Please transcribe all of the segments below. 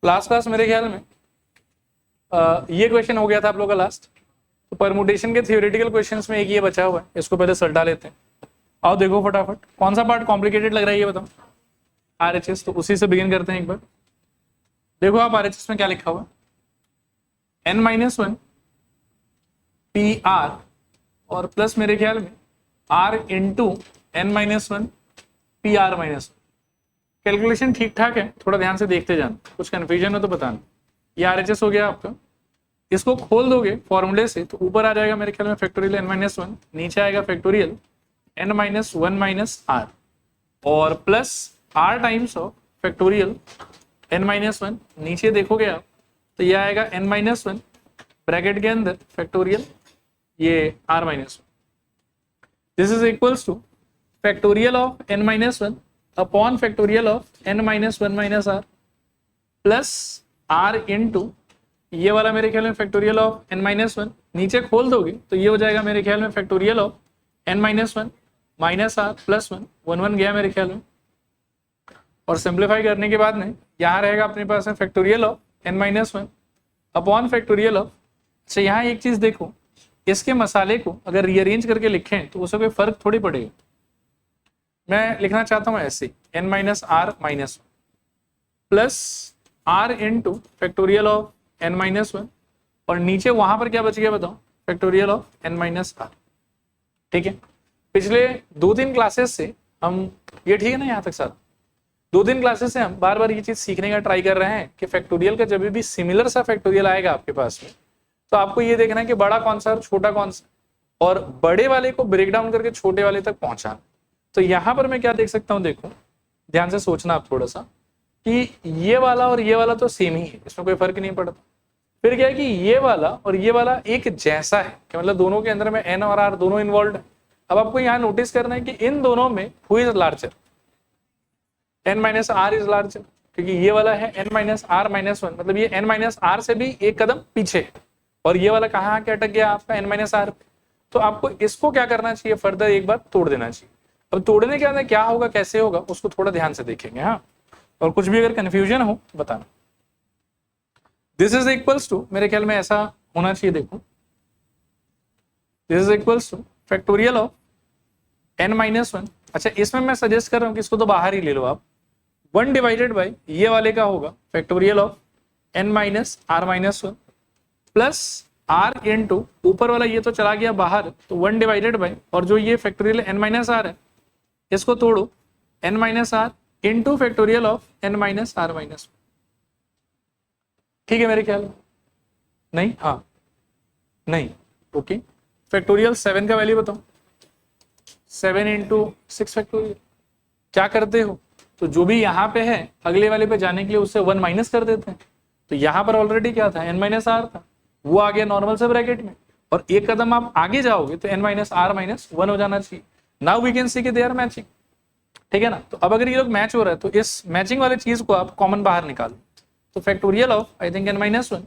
Last class मेरे ख्याल में ये क्वेश्चन हो गया था आप लोगों का लास्ट। तो परमुटेशन के थियोरेटिकल क्वेश्चंस में एक ये बचा हुआ है, इसको पहले सल्टा लेते हैं। आओ देखो फटाफट कौन सा पार्ट कॉम्प्लिकेटेड लग रहा है ये बताओ। आरएचएस, तो उसी से बिगिन करते हैं एक बार। देखो आप आरएचएस में क्या लिखा हुआ है, n-1 पी आर और प्लस मेरे ख्याल में r into n-1 P R minus. Calculation ठीक ठाक है, थोड़ा ध्यान से देखते जाना, कुछ कंफ्यूजन हो तो बताना। ये आरएचएस हो गया आपका। इसको खोल दोगे फॉर्मूले से तो ऊपर आ जाएगा मेरे ख्याल में फैक्टोरियल n-1, नीचे आएगा फैक्टोरियल n-1 माइनस आर और plus r times of factorial n-1, नीचे देखोगे आप तो ये आएगा n-1 ब्रैकेट के अंदर फैक्टोरियल ये r-1। This is equals two factorial of n-1 upon factorial of n-1 minus r plus r into ये वाला मेरे ख्याल में फैक्टोरियल ऑफ n-1, नीचे खोल दोगे तो ये हो जाएगा मेरे ख्याल में factorial of n-1 minus r plus 1 गया मेरे ख्याल में। और सिंप्लीफाई करने के बाद में यहाँ रहेगा अपने पास में factorial of n-1 upon factorial of. अच्छा यहाँ एक चीज देखो, इसके मसाले को अगर रीअरेंज करके लिखें तो उससे कोई फर्क थोड़ी पड़ेगा। मैं लिखना चाहता हूँ ऐसे n-r-1 plus r into factorial of n-1 और नीचे वहां पर क्या बच गया बताओ, फैक्टोरियल ऑफ n-r। ठीक है, पिछले 2-3 क्लासेस से हम ये ठीक है ना यहाँ तक सर, 2-3 क्लासेस से हम बार बार ये चीज सीखने का ट्राई कर रहे हैं कि फैक्टोरियल का जब भी सिमिलर सा फैक्टोरियल आएगा आपके पास में तो आपको ये देखना है कि बड़ा कौन सा और छोटा कौन सा, और बड़े वाले को ब्रेक डाउन करके छोटे वाले तक पहुंचाना। तो यहाँ पर मैं क्या देख सकता हूँ, देखो ध्यान से सोचना आप थोड़ा सा कि ये वाला और ये वाला तो सेम ही है, इसमें कोई फर्क नहीं पड़ता। फिर क्या है कि ये वाला और ये वाला एक जैसा है, कि मतलब दोनों के अंदर में n और r दोनों इन्वॉल्व है। अब आपको यहाँ नोटिस करना है कि इन दोनों में who is larger, n-r is larger, क्योंकि ये वाला है n-r-1 मतलब ये n-r से भी एक कदम पीछे है, और ये वाला कहाँ आके अटक गया आपका n-r। तो आपको इसको क्या करना चाहिए, फर्दर एक बार तोड़ देना चाहिए। अब तोड़ने के अंदर क्या होगा, कैसे होगा, उसको थोड़ा ध्यान से देखेंगे। हाँ, और कुछ भी अगर कंफ्यूजन हो बताना। दिस इज इक्वल्स टू, मेरे ख्याल में ऐसा होना चाहिए, देखो this is equals two factorial of n-1। अच्छा इसमें मैं सजेस्ट कर रहा हूँ कि इसको तो बाहर ही ले लो आप, 1 डिवाइडेड बाई ये वाले का होगा factorial of n-r-1 plus r into ऊपर वाला ये तो चला गया बाहर तो 1 डिवाइडेड बाई, और जो ये फैक्टोरियल n-r है इसको तोड़ो n-r into factorial of n-r-1। ठीक है मेरे ख्याल में, नहीं हाँ नहीं ओके। फैक्टोरियल 7 का वैल्यू बताओ, 7 इंटू 6 फैक्टोरियल। क्या करते हो, तो जो भी यहाँ पे है अगले वाले पे जाने के लिए उससे 1 माइनस कर देते हैं। तो यहाँ पर ऑलरेडी क्या था, n-r था, वो आ गया नॉर्मल से ब्रैकेट में, और एक कदम आप आगे जाओगे तो n-r-1 हो जाना चाहिए। नाउ वी कैन सी कि दे आर मैचिंग। ठीक है ना, तो अब अगर ये लोग मैच हो रहा है तो इस मैचिंग वाले चीज को आप कॉमन बाहर निकालो। तो factorial of I think n-1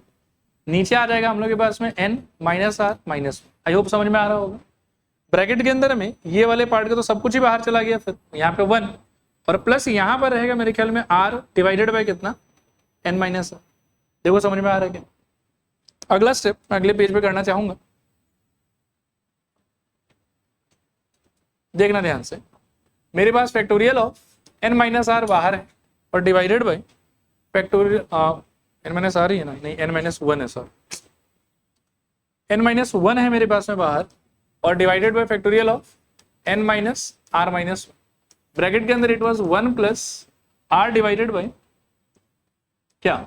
नीचे आ जाएगा हम लोग के पास में n-r-1। आई होप समझ में आ रहा होगा। ब्रैकेट के अंदर में ये वाले पार्ट का तो सब कुछ ही बाहर चला गया, फिर यहाँ पे 1 और प्लस यहाँ पर रहेगा मेरे ख्याल में r डिवाइडेड बाय कितना, n-r। देखो समझ में आ रहा है क्या। अगला स्टेप मैं अगले पेज पे करना चाहूंगा, देखना ध्यान से। मेरे पास फैक्टोरियल ऑफ n-r बाहर है और डिवाइडेड बाय फैक्टोरियल n-r ही है ना, नहीं n-1 है सर, n-1 है मेरे पास में बाहर और divided by factorial of n-r-1। Bracket के अंदर it was 1 plus r divided by क्या,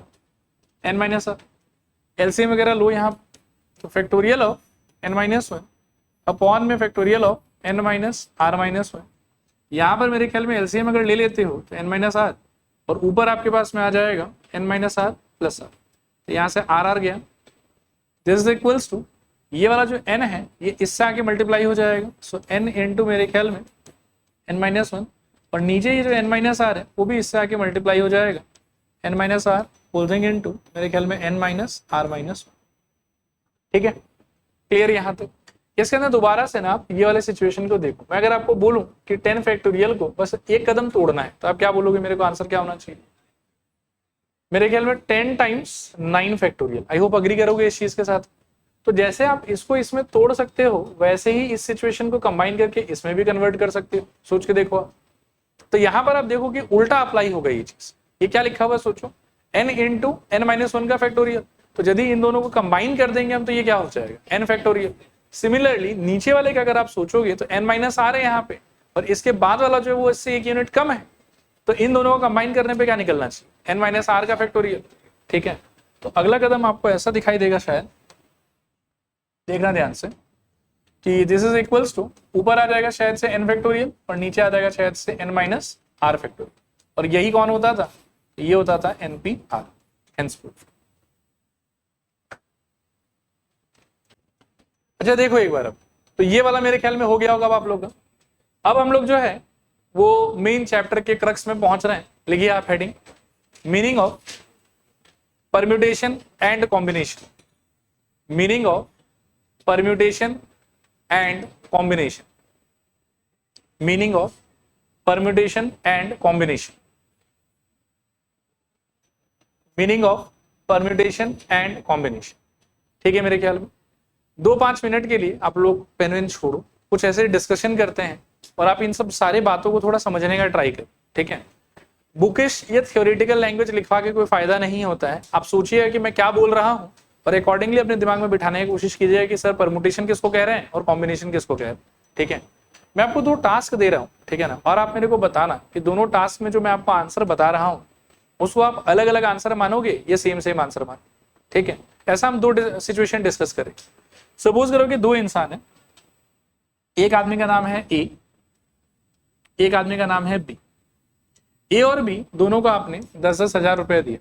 n-r। एलसीएम वगैरह लो यहाँ, तो फैक्टोरियल ऑफ n-1 अपॉन में फैक्टोरियल ऑफ n-r-1। यहाँ पर मेरे ख्याल में एलसीएम अगर ले लेते हो तो n-r और ऊपर आपके पास में आ जाएगा n-r प्लस r, तो यहाँ से r गया। दिस इज इक्वल्स टू ये वाला जो n है ये इससे आके मल्टीप्लाई हो जाएगा, सो n इंटू मेरे ख्याल में n-1, और नीचे ये जो n-r है वो भी इससे आके मल्टीप्लाई हो जाएगा n-r होल्डिंग इनटू मेरे ख्याल में n-r-1। ठीक है, क्लियर यहाँ तक। इसके अंदर दोबारा से ना आप ये वाले सिचुएशन को देखो। मैं अगर आपको बोलूं कि 10 फैक्टोरियल को बस एक कदम तोड़ना है तो आप क्या बोलोगे, मेरे को आंसर क्या होना चाहिए, मेरे ख्याल में 10 times 9 factorial. I hope agree करोगे इस चीज के साथ। तो जैसे आप इसको इसमें तोड़ सकते हो, वैसे ही इस सिचुएशन को कंबाइन करके इसमें भी कन्वर्ट कर सकते हो। सोच के देखो आप। तो यहां पर आप देखो कि उल्टा अप्लाई होगा ये चीज। ये क्या लिखा हुआ सोचो, n इंटू n माइनस 1 का फैक्टोरियल। तो यदि इन दोनों को कंबाइन कर देंगे हम तो ये क्या हो जाएगा, n फैक्टोरियल। सिमिलरली नीचे वाले का अगर आप सोचोगे तो n माइनस आर है यहाँ पे, और इसके बाद वाला जो है वो इससे 1 यूनिट कम है। तो इन दोनों को कंबाइन करने पे क्या निकलना चाहिए, n माइनस आर का फैक्टोरियल। ठीक है, तो अगला कदम आपको ऐसा दिखाई देगा शायद, देखना ध्यान से, कि दिस इज इक्वल्स टू, ऊपर आ जाएगा शायद से n फैक्टोरियल और नीचे आ जाएगा शायद से n माइनस आर फैक्टोरियल। और यही कौन होता था, ये होता था npr, हेंस प्रूफ। अच्छा देखो एक बार अब, तो ये वाला मेरे ख्याल में हो गया होगा अब आप लोग का। अब हम लोग जो है वो मेन चैप्टर के क्रक्स में पहुंच रहे हैं। लिखिए आप heading, meaning of permutation and combination. Meaning of permutation and combination. Meaning of permutation and combination. Meaning of permutation and combination. ठीक है, मेरे ख्याल में 2-5 मिनट के लिए आप लोग पेन वेन छोड़ो, कुछ ऐसे डिस्कशन करते हैं और आप इन सब सारे बातों को थोड़ा समझने का ट्राई करें। ठीक है, बुकिश या थ्योरेटिकल लैंग्वेज लिखवा के कोई फायदा नहीं होता है। आप सोचिए कि मैं क्या बोल रहा हूं और अकॉर्डिंगली अपने दिमाग में बिठाने की कोशिश कीजिए कि सर परमुटेशन किसको कह रहे हैं और कॉम्बिनेशन किसको कह रहे हैं। ठीक है, मैं आपको 2 टास्क दे रहा हूं, ठीक है ना, और आप मेरे को बताना कि दोनों टास्क में जो मैं आपको आंसर बता रहा हूं उसको आप अलग अलग आंसर मानोगे या सेम आंसर मानो। ठीक है, ऐसा हम 2 सिचुएशन डिस्कस करें। सपोज करो कि 2 इंसान है, एक आदमी का नाम है ए, एक आदमी का नाम है बी। ए और बी दोनों को आपने 10-10 हजार रुपए दिए,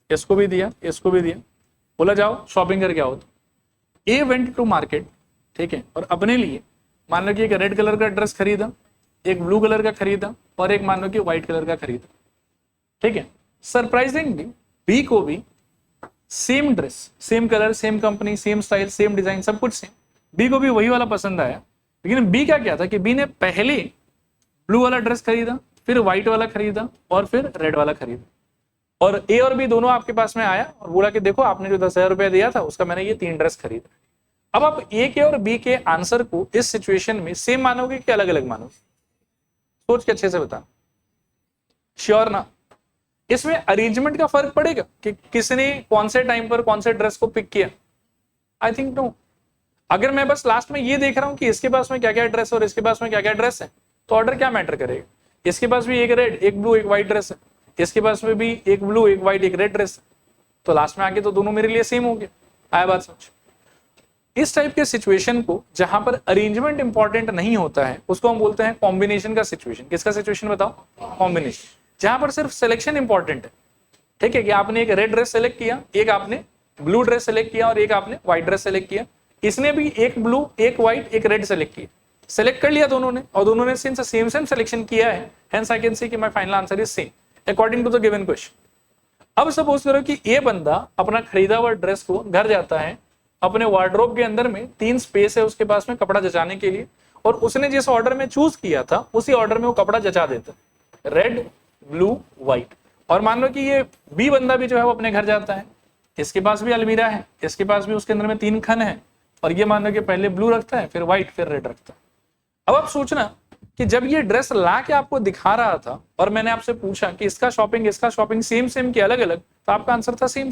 इसको भी दिया इसको भी दिया, बोला जाओ शॉपिंग करके आओ। तो ए वेंट टू मार्केट, ठीक है, और अपने लिए मान लो कि एक रेड कलर का ड्रेस खरीदा, एक ब्लू कलर का खरीदा और एक मान लो कि व्हाइट कलर का खरीदा। ठीक है, सरप्राइजिंगली बी को भी same dress, same colour, same company, same style, same design, सब कुछ सेम, बी को भी वही वाला पसंद आया। लेकिन बी का क्या था कि बी ने पहले ब्लू वाला ड्रेस खरीदा, फिर व्हाइट वाला खरीदा और फिर रेड वाला खरीदा। और ए और बी दोनों आपके पास में आया और बोला कि देखो आपने जो 10,000 रुपया दिया था उसका मैंने ये 3 ड्रेस खरीदा। अब आप ए के और बी के आंसर को इस सिचुएशन में सेम मानोगे कि अलग अलग मानोगे, सोच के अच्छे से बताना। श्योर ना, इसमें अरेंजमेंट का फर्क पड़ेगा कि किसने कौन से टाइम पर कौन से ड्रेस को पिक किया? I think no. अगर मैं बस लास्ट में ये देख रहा हूं कि इसके पास में क्या क्या ड्रेस और इसके पास में क्या क्या ड्रेस है, तो ऑर्डर क्या मैटर करेगा? इसके पास भी एक रेड, एक ब्लू, एक व्हाइट ड्रेस है, इसके पास में भी एक ब्लू, एक व्हाइट, एक रेड ड्रेस है, तो लास्ट में आके तो दोनों मेरे लिए सेम हो गए। आया बात समझ? इस टाइप के सिचुएशन को जहां पर अरेंजमेंट इंपॉर्टेंट नहीं होता है उसको हम बोलते हैं कॉम्बिनेशन का सिचुएशन। किसका सिचुएशन बताओ? कॉम्बिनेशन, जहां पर सिर्फ सिलेक्शन इंपॉर्टेंट है। ठीक है, कि आपने एक रेड ड्रेस सेलेक्ट किया, एक आपने ब्लू ड्रेस सेलेक्ट किया और एक आपने व्हाइट ड्रेस सेलेक्ट किया। इसने भी एक ब्लू, एक व्हाइट, एक रेड सेलेक्ट किया, सेलेक्ट कर लिया दोनों ने, और दोनों ने सिंस सेम सिलेक्शन किया है, हेंस आई कैन से कि my final answer is same according to the given question. अब सपोज करो कि ये बंदा अपना खरीदा हुआ ड्रेस को घर जाता है, अपने वार्डरोब के अंदर में 3 स्पेस है उसके पास में कपड़ा जचाने के लिए, और उसने जिस ऑर्डर में चूज किया था उसी ऑर्डर में वो कपड़ा जचा देता है, रेड, ब्लू, व्हाइट। और मान लो कि ये बी बंदा भी जो है वो अपने घर जाता है, इसके पास भी अलमीरा है, इसके पास भी उसके अंदर में 3 खन है, और ये मान लो कि पहले ब्लू रखता है, फिर व्हाइट, फिर रेड रखता है। अब आप सोचना कि जब ये ड्रेस ला के आपको दिखा रहा था और मैंने आपसे पूछा कि इसका शॉपिंग सेम कि अलग अलग, तो आपका आंसर था सेम।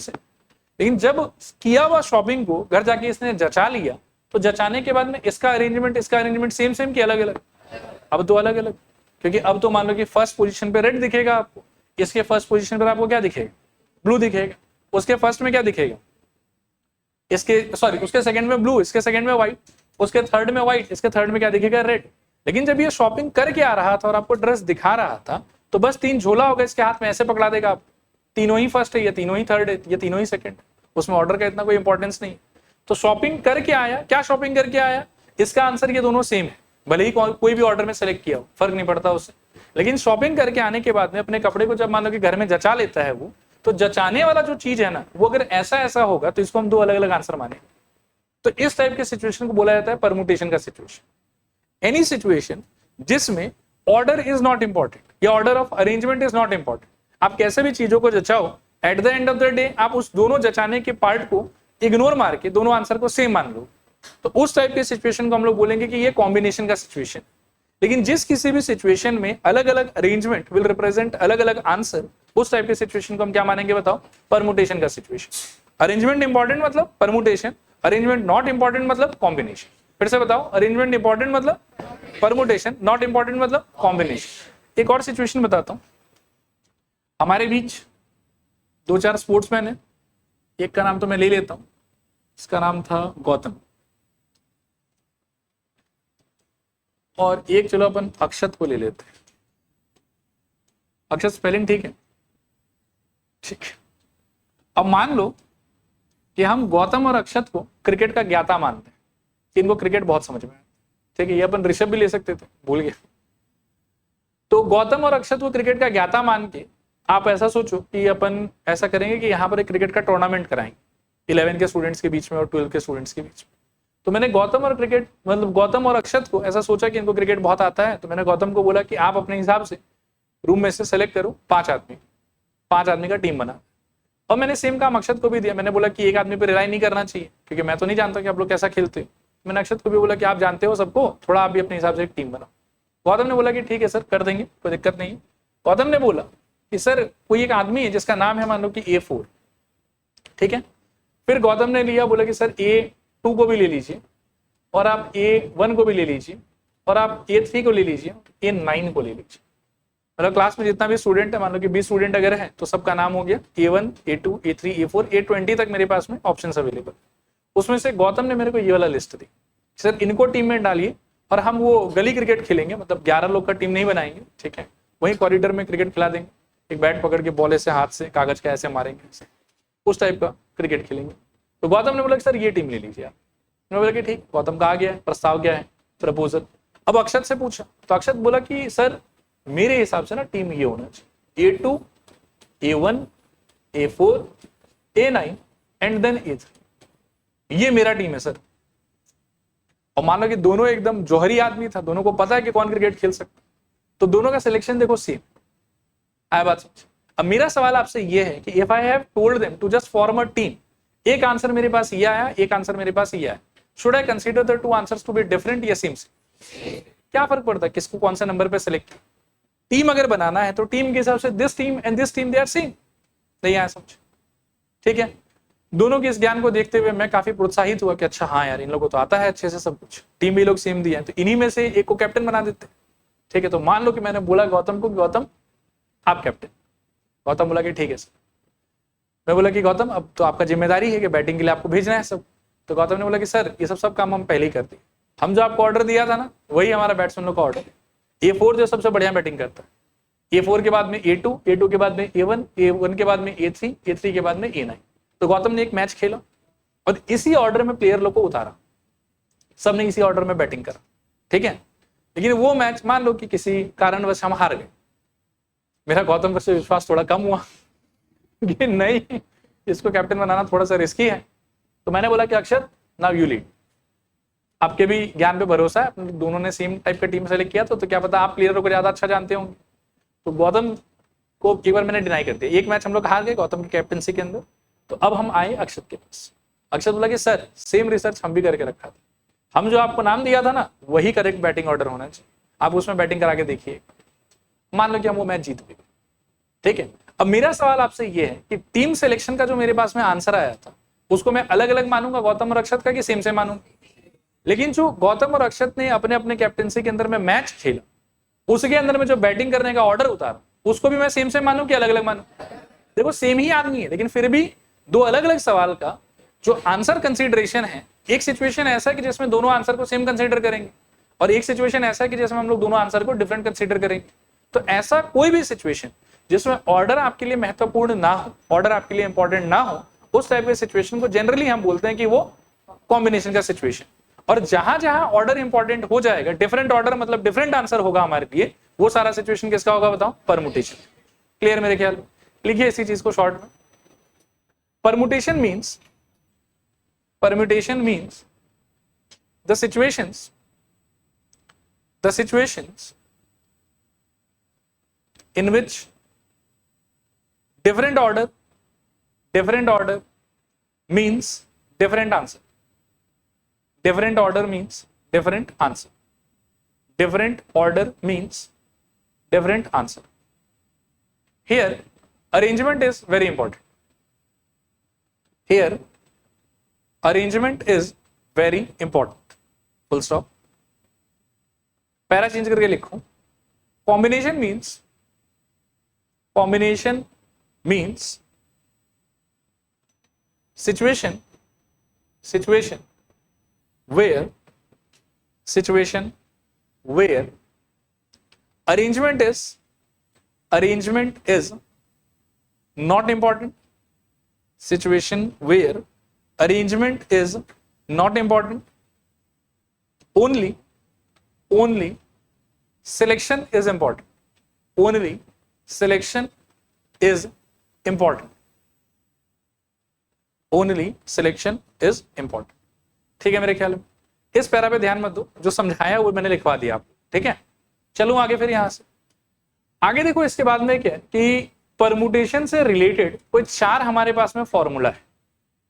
लेकिन जब किया हुआ शॉपिंग को घर जाके इसने जचा लिया, तो जचाने के बाद में इसका अरेंजमेंट सेम कि अलग अलग? अब तो अलग अलग, क्योंकि अब तो मान लो कि फर्स्ट पोजीशन पे रेड दिखेगा आपको, इसके फर्स्ट पोजीशन पर आपको क्या दिखेगा? ब्लू दिखेगा। उसके फर्स्ट में क्या दिखेगा? उसके सेकंड में ब्लू, इसके सेकंड में व्हाइट, उसके थर्ड में व्हाइट, इसके थर्ड में क्या दिखेगा? रेड। लेकिन जब ये शॉपिंग करके आ रहा था और आपको ड्रेस दिखा रहा था, तो बस 3 झोला होगा इसके हाथ में, ऐसे पकड़ा देगा आप, तीनों ही फर्स्ट है या तीनों ही थर्ड है या तीनों ही सेकंड, उसमें ऑर्डर का इतना कोई इंपॉर्टेंस नहीं। तो शॉपिंग करके आया, क्या शॉपिंग करके आया? इसका आंसर ये दोनों सेम है, भले ही कोई भी ऑर्डर में सेलेक्ट किया हो, फर्क नहीं पड़ता उससे। लेकिन शॉपिंग करके आने के बाद में अपने कपड़े को जब मान लो कि घर में जचा लेता है वो, तो जचाने वाला जो चीज है ना, वो अगर ऐसा होगा तो इसको हम 2 अलग अलग आंसर माने। तो इस टाइप के सिचुएशन को बोला जाता है परमुटेशन का सिचुएशन। एनी सिचुएशन जिसमें ऑर्डर इज नॉट इंपॉर्टेंट या order of arrangement is not important, आप कैसे भी चीजों को जचाओ, at the end of the day आप उस दोनों जचाने के पार्ट को इग्नोर मार के दोनों आंसर को सेम मान लो, तो उस टाइप के सिचुएशन को हम लोग बोलेंगे कि ये कॉम्बिनेशन का सिचुएशन। लेकिन जिस किसी भी सिचुएशन में अलग अलग अरेंजमेंट विल रिप्रेजेंट अलग अलग आंसर, उस टाइप के सिचुएशन को हम क्या मानेंगे बताओ? परमुटेशन का सिचुएशन। अरेंजमेंट इंपॉर्टेंट मतलब परमुटेशन, अरेंजमेंट नॉट इंपॉर्टेंट मतलब कॉम्बिनेशन। फिर से बताओ, अरेंजमेंट इंपॉर्टेंट मतलब परमुटेशन, नॉट इंपॉर्टेंट मतलब कॉम्बिनेशन। एक और सिचुएशन बताता हूं। हमारे बीच दो चार स्पोर्ट्समैन है, एक का नाम तो मैं ले लेता हूं, इसका नाम था गौतम, और एक चलो अपन अक्षत को ले लेते हैं। अक्षत स्पेलिंग ठीक है? ठीक है। अब मान लो कि हम गौतम और अक्षत को क्रिकेट का ज्ञाता मानते हैं, कि इनको क्रिकेट बहुत समझ में है। ठीक है, ये अपन ऋषभ भी ले सकते थे, भूल गए। तो गौतम और अक्षत को क्रिकेट का ज्ञाता मान के आप ऐसा सोचो कि अपन ऐसा करेंगे कि यहाँ पर एक क्रिकेट का टूर्नामेंट कराएंगे 11 के स्टूडेंट्स के बीच में और 12 के स्टूडेंट्स के बीच में। तो मैंने गौतम और क्रिकेट मतलब गौतम और अक्षत को ऐसा सोचा कि इनको क्रिकेट बहुत आता है, तो मैंने गौतम को बोला कि आप अपने हिसाब से रूम में से सेलेक्ट करो 5 आदमी का टीम बना। और मैंने सेम काम अक्षत को भी दिया, मैंने बोला कि एक आदमी पर रिलाई नहीं करना चाहिए, क्योंकि मैं तो नहीं जानता कि आप लोग कैसा खेलते हो। मैंने अक्षत को भी बोला कि आप जानते हो सबको, थोड़ा आप भी अपने हिसाब से एक टीम बनाओ। गौतम ने बोला कि ठीक है सर, कर देंगे, कोई दिक्कत नहीं है। गौतम ने बोला कि सर कोई एक आदमी है जिसका नाम है मान लो कि A4, ठीक है। फिर गौतम ने लिया, बोला कि सर A2 को भी ले लीजिए, और आप A1 को भी ले लीजिए, और आप A3 को ले लीजिए, A9 को ले लीजिए। मतलब क्लास में जितना भी स्टूडेंट है, मान लो कि 20 स्टूडेंट अगर है तो सबका नाम हो गया A1, A2, A3, A4, A20 तक मेरे पास में ऑप्शन अवेलेबल। उसमें से गौतम ने मेरे को ये वाला लिस्ट दी, सर इनको टीम में डालिए और हम वो गली क्रिकेट खेलेंगे, मतलब 11 लोग का टीम नहीं बनाएंगे, ठीक है, वहीं कॉरिडोर में क्रिकेट खिला देंगे, एक बैट पकड़ के बॉल ऐसे हाथ से कागज का ऐसे मारेंगे, ऐसे उस टाइप का क्रिकेट खेलेंगे। तो गौतम ने बोला सर ये टीम ले लीजिए आप। मैंने बोला कि ठीक। गौतम का आ गया है प्रस्ताव, क्या है प्रपोजल। अब अक्षत से पूछा, तो अक्षत बोला कि सर मेरे हिसाब से ना टीम ये होना चाहिए A2, A1, A4, A9 and then A3, ये मेरा टीम है सर। और मान लो कि दोनों एकदम जौहरी आदमी था, दोनों को पता है कि कौन क्रिकेट खेल सकता, तो दोनों का सिलेक्शन देखो सेम आया। बात समझ। अब मेरा सवाल आपसे ये है कि if I have told them to just form a team, एक आंसर मेरे पास ये आया, एक आंसर मेरे पास ये आया, should I consider the two answers to be different या सेम? क्या फर्क पड़ता है किसको कौन से नंबर पे सिलेक्ट? टीम अगर बनाना है तो टीम के हिसाब से this team and this team they are same. नहीं आया समझ? ठीक है। दोनों के इस ज्ञान को देखते हुए मैं काफी प्रोत्साहित हुआ कि अच्छा हाँ यार, इन लोगों को तो आता है अच्छे से सब कुछ, टीम भी लोग सेम दिया है, तो इन्हीं में से एक को कैप्टन बना देते। ठीक है, तो मान लो कि मैंने बोला गौतम को, गौतम आप कैप्टन। गौतम बोला कि ठीक है सर। मैं बोला कि गौतम अब तो आपका जिम्मेदारी है कि बैटिंग के लिए आपको भेजना है सब। तो गौतम ने बोला कि सर ये सब काम हम पहले ही कर दिए, हम जो आपको ऑर्डर दिया था ना वही हमारा बैट्समैन लोग का ऑर्डर है। A4 जो सबसे बढ़िया बैटिंग करता है, A4 के बाद में A2, A2 के बाद में A1, A1 के बाद में A3, A3 के बाद में A9। तो गौतम ने एक मैच खेला और इसी ऑर्डर में प्लेयर लोग को उतारा, सबने इसी ऑर्डर में बैटिंग करा, ठीक है। लेकिन वो मैच मान लो कि किसी कारणवश हम हार गए, मेरा गौतम पर से विश्वास थोड़ा कम हुआ कि नहीं इसको कैप्टन बनाना थोड़ा सा रिस्की है। तो मैंने बोला कि अक्षर नाउ यू लीड, आपके भी ज्ञान पे भरोसा है, दोनों ने सेम टाइप का टीम सेलेक्ट किया तो क्या पता आप प्लेयरों को ज्यादा अच्छा जानते होंगे। तो गौतम को एक बार मैंने डिनाई कर दिया, एक मैच हम लोग हार गए गौतम की कैप्टनसी के अंदर। तो अब हम आए अक्षत के पास। अक्षत बोला कि सर सेम रिसर्च हम भी करके रखा था, हम जो आपको नाम दिया था ना वही करेक्ट बैटिंग ऑर्डर होना चाहिए, आप उसमें बैटिंग करा के देखिए। मान लो कि हम वो मैच जीत गए, ठीक है। अब मेरा सवाल आपसे ये है कि टीम सिलेक्शन का जो मेरे पास में आंसर आया था उसको मैं अलग अलग मानूंगा गौतम और अक्षत का कि सेम से मानूंगा? लेकिन जो गौतम और अक्षत ने अपने अपने कैप्टनसी के अंदर में मैच खेला, उसके अंदर में जो बैटिंग करने का ऑर्डर उतारा, उसको भी मैं सेम से मानूं कि अलग अलग मानूं? देखो सेम ही आदमी है, लेकिन फिर भी दो अलग अलग सवाल का जो आंसर कंसीडरेशन है, एक सिचुएशन ऐसा है कि जिसमें दोनों आंसर को सेम कंसीडर करेंगे और एक सिचुएशन ऐसा है कि जिसमें हम लोग दोनों आंसर को डिफरेंट कंसीडर करेंगे। तो ऐसा कोई भी सिचुएशन जिसमें ऑर्डर आपके लिए महत्वपूर्ण ना हो, ऑर्डर आपके लिए इंपॉर्टेंट ना हो, उस टाइप के सिचुएशन को जनरली हम बोलते हैं कि वो कॉम्बिनेशन का सिचुएशन। और जहां जहां ऑर्डर इंपॉर्टेंट हो जाएगा, डिफरेंट ऑर्डर मतलब डिफरेंट आंसर होगा हमारे लिए, वो सारा सिचुएशन किसका होगा बताओ? परमुटेशन। क्लियर मेरे ख्याल में? लिखिए इसी चीज को शॉर्ट में। Permutation means the situations in which different order means different answer. Different order means different answer. Different order means different answer. Here arrangement is very important. Here arrangement is very important. Full stop. Para change करके लिखूं. Combination means situation where arrangement is not important. Situation where arrangement is not important. Only selection is important. Only selection is important. Only selection is important. ठीक है मेरे ख्याल में. इस para पे ध्यान मत दो, जो समझाया वो मैंने लिखवा दिया आपको. ठीक है, चलो आगे. फिर यहां से आगे देखो, इसके बाद में क्या है कि परमुटेशन से रिलेटेड कोई 4 हमारे पास में फॉर्मूला है.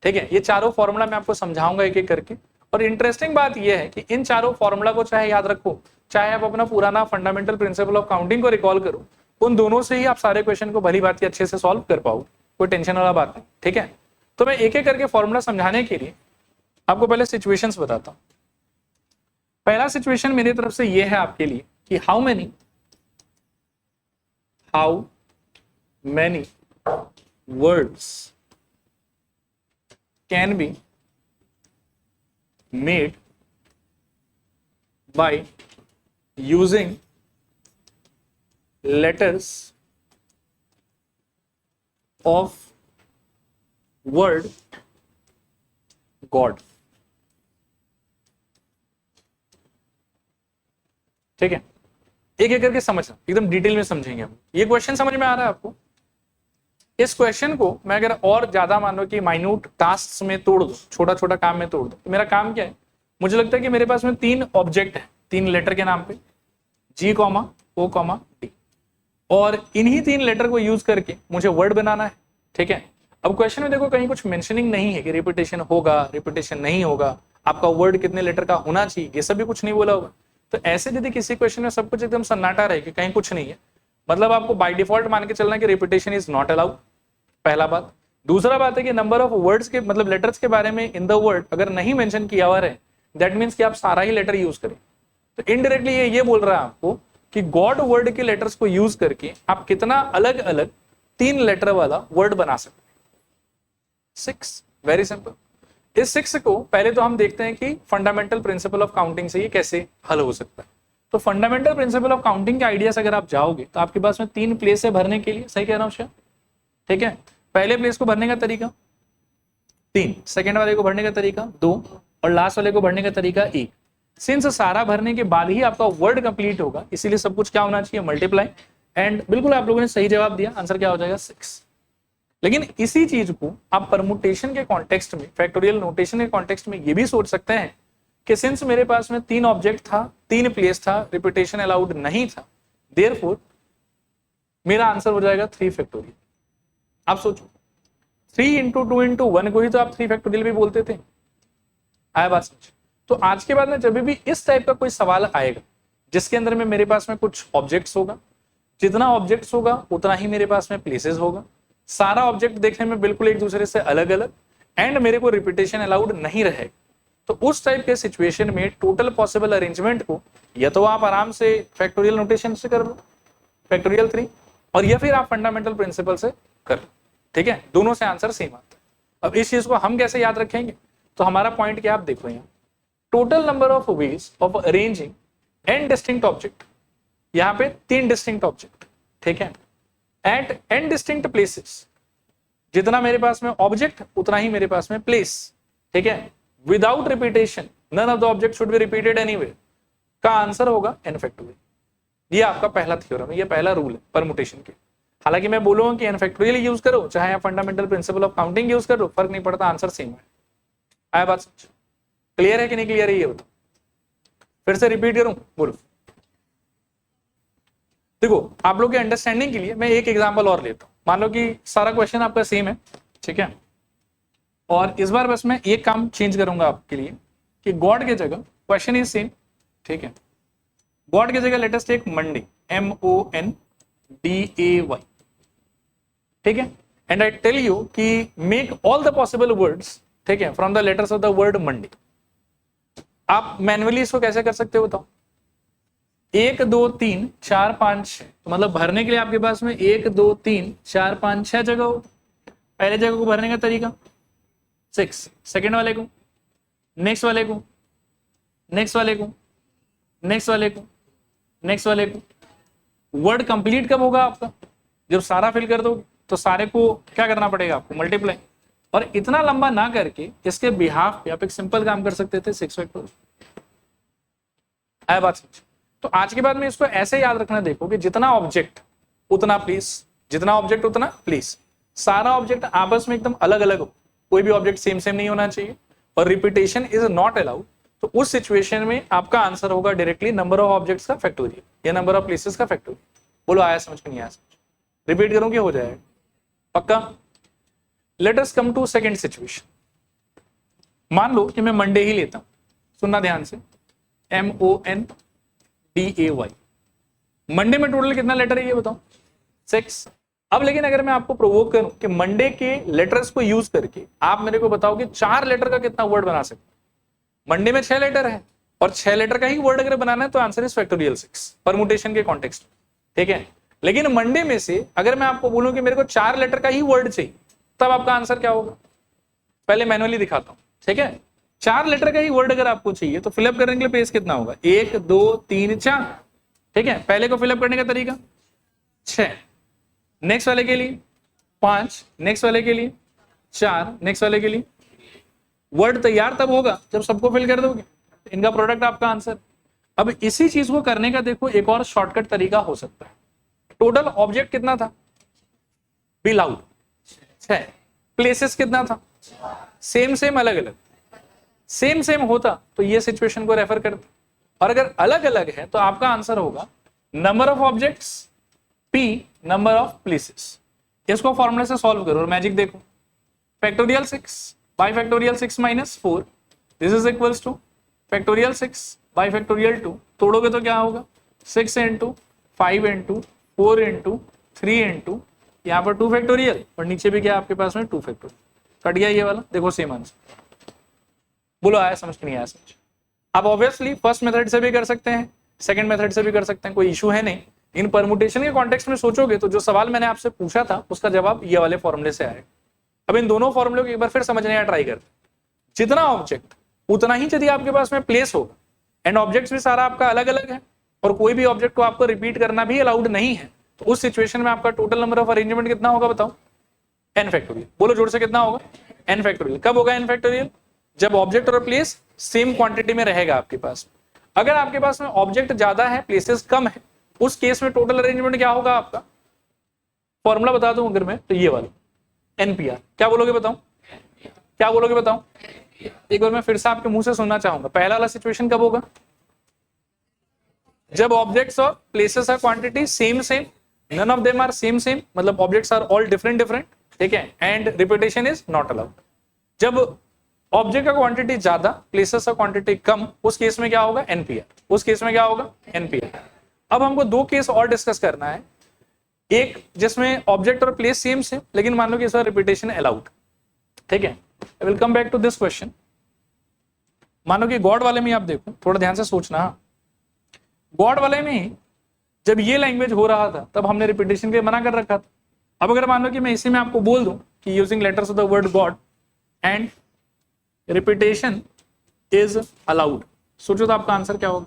ठीक है, ये चारों फॉर्मूला मैं आपको समझाऊंगा एक एक करके. और इंटरेस्टिंग बात यह है कि इन चारों फॉर्मूला को चाहे याद रखो, चाहे आप अपना पुराना फंडामेंटल प्रिंसिपल ऑफ काउंटिंग को रिकॉल करो, उन दोनों से ही आप सारे क्वेश्चन को भली बात अच्छे से सॉल्व कर पाओ. कोई टेंशन वाला बात नहीं. ठीक है, तो मैं एक एक करके फॉर्मूला समझाने के लिए आपको पहले सिचुएशंस बताता हूं. पहला सिचुएशन मेरी तरफ से ये है आपके लिए कि how many words can be made by using letters of word God. ठीक है, एक एक करके समझना, एकदम डिटेल में समझेंगे हम. ये क्वेश्चन समझ में आ रहा है आपको? इस क्वेश्चन को मैं अगर और ज्यादा मान लो कि माइन्यूट टास्क में तोड़ दो, छोटा छोटा काम में तोड़ दो, तो मेरा काम क्या है? मुझे लगता है कि मेरे पास में 3 ऑब्जेक्ट है, 3 लेटर के नाम पे, G, O, D, और इन्हीं 3 लेटर को यूज करके मुझे वर्ड बनाना है. ठीक है, अब क्वेश्चन में देखो कहीं कुछ मेंशनिंग नहीं है कि रिपीटेशन होगा, रिपीटेशन नहीं होगा, आपका वर्ड कितने लेटर का होना चाहिए, ये सब भी कुछ नहीं बोला होगा. तो ऐसे यदि किसी क्वेश्चन में सब कुछ एकदम सन्नाटा रहे कि कहीं कुछ नहीं है, मतलब आपको बाय डिफॉल्ट मान के चलना है कि रिपीटेशन इज नॉट अलाउड. पहला बात. दूसरा बात है कि नंबर ऑफ वर्ड्स के मतलब लेटर्स के बारे में इन द वर्ड अगर नहीं मेंशन किया हुआ है, दैट मीन्स कि आप सारा ही लेटर यूज करें. तो इनडायरेक्टली ये बोल रहा है आपको कि गॉड वर्ड के लेटर्स को यूज करके आप कितना अलग अलग 3 लेटर वाला वर्ड बना सकते हैं. 6, वेरी सिंपल. इस 6 को पहले तो हम देखते हैं कि फंडामेंटल प्रिंसिपल ऑफ काउंटिंग से ये कैसे हल हो सकता है. तो फंडामेंटल प्रिंसिपल ऑफ काउंटिंग के आइडियाज अगर आप जाओगे तो आपके पास में 3 प्लेस है भरने के लिए. सही कह रहा हूं शायद? ठीक है, पहले प्लेस को भरने का तरीका 3, सेकंड वाले को भरने का तरीका 2 और लास्ट वाले को भरने का तरीका 1. सिंस सारा भरने के बाद ही आपका वर्ड कंप्लीट होगा, इसीलिए सब कुछ क्या होना चाहिए? मल्टीप्लाई. एंड बिल्कुल आप लोगों ने सही जवाब दिया, आंसर क्या हो जाएगा? 6. लेकिन इसी चीज को आप परमुटेशन के कॉन्टेक्स्ट में, फैक्टोरियल नोटेशन के कॉन्टेक्स्ट में ये भी सोच सकते हैं कि सिंस मेरे पास में 3 ऑब्जेक्ट था, 3 प्लेस था, रिपीटेशन अलाउड नहीं था, देयरफॉर मेरा आंसर हो जाएगा 3 फैक्टोरियल. आप सोचो, 3 × 2 × 1 को ही तो आप 3 फैक्टोरियल भी बोलते थे. आया बात समझ? तो आज के बाद में जब भी इस टाइप का कोई सवाल आएगा जिसके अंदर में मेरे पास में कुछ ऑब्जेक्ट्स होगा, जितना ऑब्जेक्ट्स होगा उतना ही मेरे पास में प्लेसेस होगा, सारा ऑब्जेक्ट देखने में बिल्कुल एक दूसरे से अलग अलग, एंड मेरे को रिपीटेशन अलाउड नहीं रहेगा, तो उस टाइप के सिचुएशन में टोटल पॉसिबल अरेंजमेंट को या तो आप आराम से फैक्टोरियल नोटेशन से कर लो, फैक्टोरियल 3, और या फिर आप फंडामेंटल प्रिंसिपल से कर लो. ठीक है, दोनों से आंसर सेम आता है. अब इस चीज को हम कैसे याद रखेंगे? तो हमारा पॉइंट क्या आप देखो, यहाँ total number of ways of arranging n distinct object, यहाँ पे 3 डिस्टिंक्ट ऑब्जेक्ट. ठीक है, एट n डिस्टिंक्ट प्लेसेस, जितना मेरे पास में ऑब्जेक्ट उतना ही मेरे पास में प्लेस. ठीक है, without repetition none of the object should be repeated anywhere, का आंसर होगा n फैक्टोरियल. ये आपका पहला थ्योरम है, ये पहला रूल है परमुटेशन के. हालांकि मैं बोलूंगा कि n फैक्टोरियल यूज करो चाहे आप fundamental principle of counting use करो, फर्क नहीं पड़ता, आंसर सेम है. आया बात समझ? क्लियर है कि नहीं क्लियर है ये बताओ? फिर से रिपीट करूं, बोलो. देखो आप लोग के अंडरस्टैंडिंग के लिए मैं एक एग्जांपल और लेता हूं. मान लो कि सारा क्वेश्चन आपका सेम है, ठीक है, और इस बार बस मैं एक काम चेंज करूंगा आपके लिए कि गॉड के जगह क्वेश्चन इज सेम, ठीक है, गॉड के जगह लेटेस्ट टेक मंडे, MONDAY, ठीक है, एंड आई टेल यू कि make all the possible words, ठीक है, from the letters of the word Monday. आप मैन्युअली इसको कैसे कर सकते हो बताओ? 1 2 3 4 5 6, तो मतलब भरने के लिए आपके पास में 1 2 3 4 5 6 जगह हो। पहले जगह को भरने का तरीका 6, सेकेंड वाले को, नेक्स्ट वाले को, नेक्स्ट वाले को, नेक्स्ट वाले को, नेक्स्ट वाले को। वर्ड कंप्लीट कब होगा आपका? जब सारा फिल कर दोगे, तो सारे को क्या करना पड़ेगा आपको? मल्टीप्लाई। और इतना लंबा ना करके इसके बिहाफ पे आप एक सिंपल काम कर सकते थे, 6 फैक्टोरियल। आया बात समझ? तो आज के बाद में इसको ऐसे याद रखना, देखो कि जितना ऑब्जेक्ट उतना प्लीज, जितना ऑब्जेक्ट उतना प्लीज, सारा ऑब्जेक्ट आपस में एकदम अलग अलग हो, कोई भी ऑब्जेक्ट सेम सेम नहीं होना चाहिए, और रिपीटेशन इज नॉट अलाउड। तो उस सिचुएशन में आपका आंसर होगा डायरेक्टली नंबर ऑफ ऑब्जेक्ट्स का फैक्टोरियल या नंबर ऑफ प्लेसेस का फैक्टोरियल। बोलो आया समझ में? नहीं आया समझ? रिपीट करूं कि हो जाएगा पक्का? Let us come to second situation. मान लो कि मैं मंडे ही लेता हूं, सुनना ध्यान से, MONDAY। मंडे में टोटल कितना लेटर है ये बताओ? 6। अब लेकिन अगर मैं आपको प्रोवोक करूं कि मंडे के लेटर्स को यूज करके आप मेरे को बताओ कि 4 लेटर का कितना वर्ड बना सकते। मंडे में 6 लेटर है और 6 लेटर का ही वर्ड अगर बनाना है तो आंसर इज फैक्टोरियल 6 परमुटेशन के कॉन्टेक्स्ट में, ठीक है। लेकिन मंडे में से अगर मैं आपको बोलूं कि मेरे को 4 लेटर का ही वर्ड चाहिए, तब आपका आंसर क्या होगा? पहले मैनुअली दिखाता हूं, ठीक है। 4 लेटर का ही वर्ड अगर आपको चाहिए तो फिलअप करने के लिए पेज कितना होगा? 1 2 3 4, ठीक है। पहले को फिलअप करने का तरीका 6, नेक्स्ट वाले के लिए 5, नेक्स्ट वाले के लिए 4, नेक्स्ट वाले के लिए। वर्ड तैयार तब होगा जब सबको फिल कर दोगे, इनका प्रोडक्ट आपका आंसर। अब इसी चीज को करने का देखो एक और शॉर्टकट तरीका हो सकता है। टोटल ऑब्जेक्ट कितना था? Be loud 6। प्लेसेस कितना था? सेम सेम अलग अलग। सेम सेम होता तो ये सिचुएशन को रेफर करते, और अगर अलग अलग है तो आपका आंसर होगा number of objects P number of places. इसको फॉर्मूले से सॉल्व करो और मैजिक देखो। Factorial 6 bye factorial 6 minus 4, this is equals two factorial 6 bye factorial 2। तोड़ोगे तो क्या होगा? 6 इंटू 5 इंटू 4 इंटू 3 इंटू यहाँ पर 2 फैक्टोरियल, और नीचे भी क्या आपके पास में 2 फैक्टोरियल। कट गया ये वाला, देखो सेम आंसर। बोलो आया समझ कि नहीं आया समझ? आप ऑब्वियसली फर्स्ट मेथड से भी कर सकते हैं, सेकंड मेथड से भी कर सकते हैं, कोई इशू है नहीं। इन परमुटेशन के कॉन्टेक्स्ट में सोचोगे तो जो सवाल मैंने आपसे पूछा था उसका जवाब ये वाले फॉर्मूले से आएगा। अब इन दोनों फॉर्मूले को एक बार फिर समझने का ट्राई करते हैं। जितना ऑब्जेक्ट उतना ही यदि आपके पास में प्लेस होगा, एंड ऑब्जेक्ट्स भी सारा आपका अलग अलग है, और कोई भी ऑब्जेक्ट को आपको रिपीट करना भी अलाउड नहीं है, तो उस सिचुएशन में आपका टोटल नंबर ऑफ अरेंजमेंट कितना होगा बताओ? n factorial. बोलो जोर से कितना होगा? n factorial. कब होगा n फैक्टोरियल? जब ऑब्जेक्ट और प्लेस सेम क्वांटिटी में रहेगा आपके पास। अगर आपके पास में ऑब्जेक्ट ज्यादा है, प्लेसेस कम है, उस केस में टोटल अरेंजमेंट क्या होगा आपका? फॉर्मूला बता दूं अगर मैं, तो ये वाला NPR। क्या बोलोगे बताओ? क्या बोलोगे बताओ? एक बार मैं फिर से आपके मुंह से सुनना चाहूंगा। पहला वाला सिचुएशन कब होगा? जब ऑब्जेक्ट्स और places are quantity same same, none of them are same same, मतलब objects are all different different, ठीक है, and repetition is not allowed. जब ऑब्जेक्ट का क्वांटिटी ज्यादा, प्लेसेस का क्वांटिटी कम, उस केस में क्या होगा? NPR। उस केस में क्या होगा? NPR। अब हमको 2 केस और डिस्कस करना है। एक जिसमें ऑब्जेक्ट और प्लेस सेम सेम, लेकिन मान लो कि इसका रिपीटेशन अलाउड, ठीक है। I will come back to this question. मानो कि गॉड वाले में आप देखो, थोड़ा ध्यान से सोचना। गॉड वाले में जब ये लैंग्वेज हो रहा था तब हमने रिपीटेशन के मना कर रखा था। अब अगर मान लो कि मैं इसी में आपको बोल दूं कि using letters of the word God and repetition is allowed, सोचो तो आपका आंसर क्या होगा?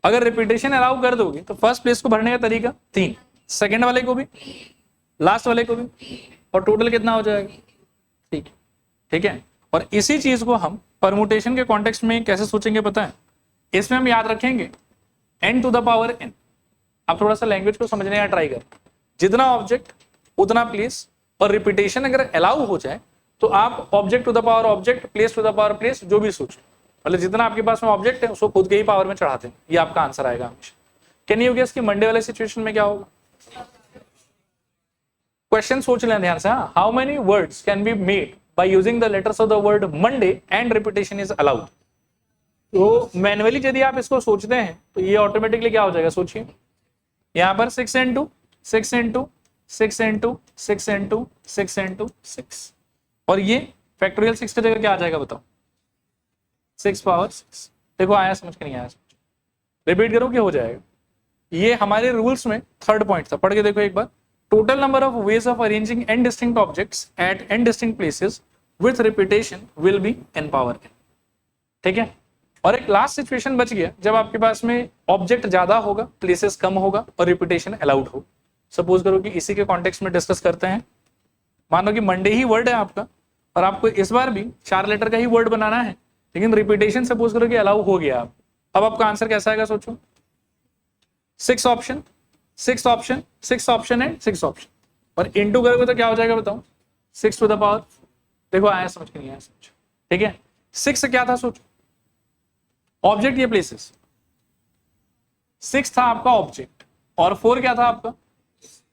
अगर रिपीटेशन अलाउ कर दोगे तो फर्स्ट प्लेस को भरने का तरीका 3, सेकंड वाले को भी, लास्ट वाले को भी, और टोटल कितना हो जाएगा? ठीक, ठीक है। और इसी चीज को हम परमुटेशन के कॉन्टेक्स्ट में कैसे सोचेंगे पता है? इसमें हम याद रखेंगे n to the power n। आप थोड़ा सा लैंग्वेज को समझने का ट्राई कर। जितना ऑब्जेक्ट उतना प्लेस, और रिपीटेशन अगर अलाउ हो जाए तो आप object to the power object, place to the power place, जो भी सोचो, मतलब जितना आपके पास में ऑब्जेक्ट है उसको खुद के ही पावर में चढ़ाते हैं। ये आपका आंसर आएगा हमेशा। कैन यू गेस कि मंडे वाले सिचुएशन में क्या होगा? क्वेश्चन सोच लें ध्यान से। How many words can be made by using the letters of the word Monday and repetition is allowed? तो मैनुअली यदि आप इसको सोचते हैं तो ये ऑटोमेटिकली क्या हो जाएगा, सोचिए। यहां पर 6 into 6 into 6 into 6 into 6 into 6, और ये फैक्टोरियल 6 की जगह क्या आ जाएगा बताओ? 6 पावर 6। देखो आया समझ के नहीं आया समझ? रिपीट करो कि हो जाएगा। ये हमारे रूल्स में थर्ड पॉइंट था, पढ़ के देखो एक बार। Total number of ways of arranging n distinct objects at n distinct places with repetition will be n power n। ठीक है, और एक लास्ट सिचुएशन बच गया जब आपके पास में ऑब्जेक्ट ज्यादा होगा, प्लेसेस कम होगा और रिपीटेशन अलाउड हो। सपोज करो कि इसी के कॉन्टेक्स्ट में डिस्कस करते हैं। मानो कि मंडे ही वर्ड है आपका और आपको इस बार भी 4 लेटर का ही वर्ड बनाना है, लेकिन रिपीटेशन सपोज करो कि अलाउ हो गया। अब आपका आंसर कैसा आएगा सोचो? 6 option 6 option 6 option and 6 option, और इनटू करोगे तो क्या हो जाएगा बताओ? 6 टू द पावर। देखो आया समझ के नहीं आया समझ? ठीक है, 6 क्या था सोचो? ऑब्जेक्ट या प्लेसेस? 6 था आपका ऑब्जेक्ट और 4 क्या था आपका?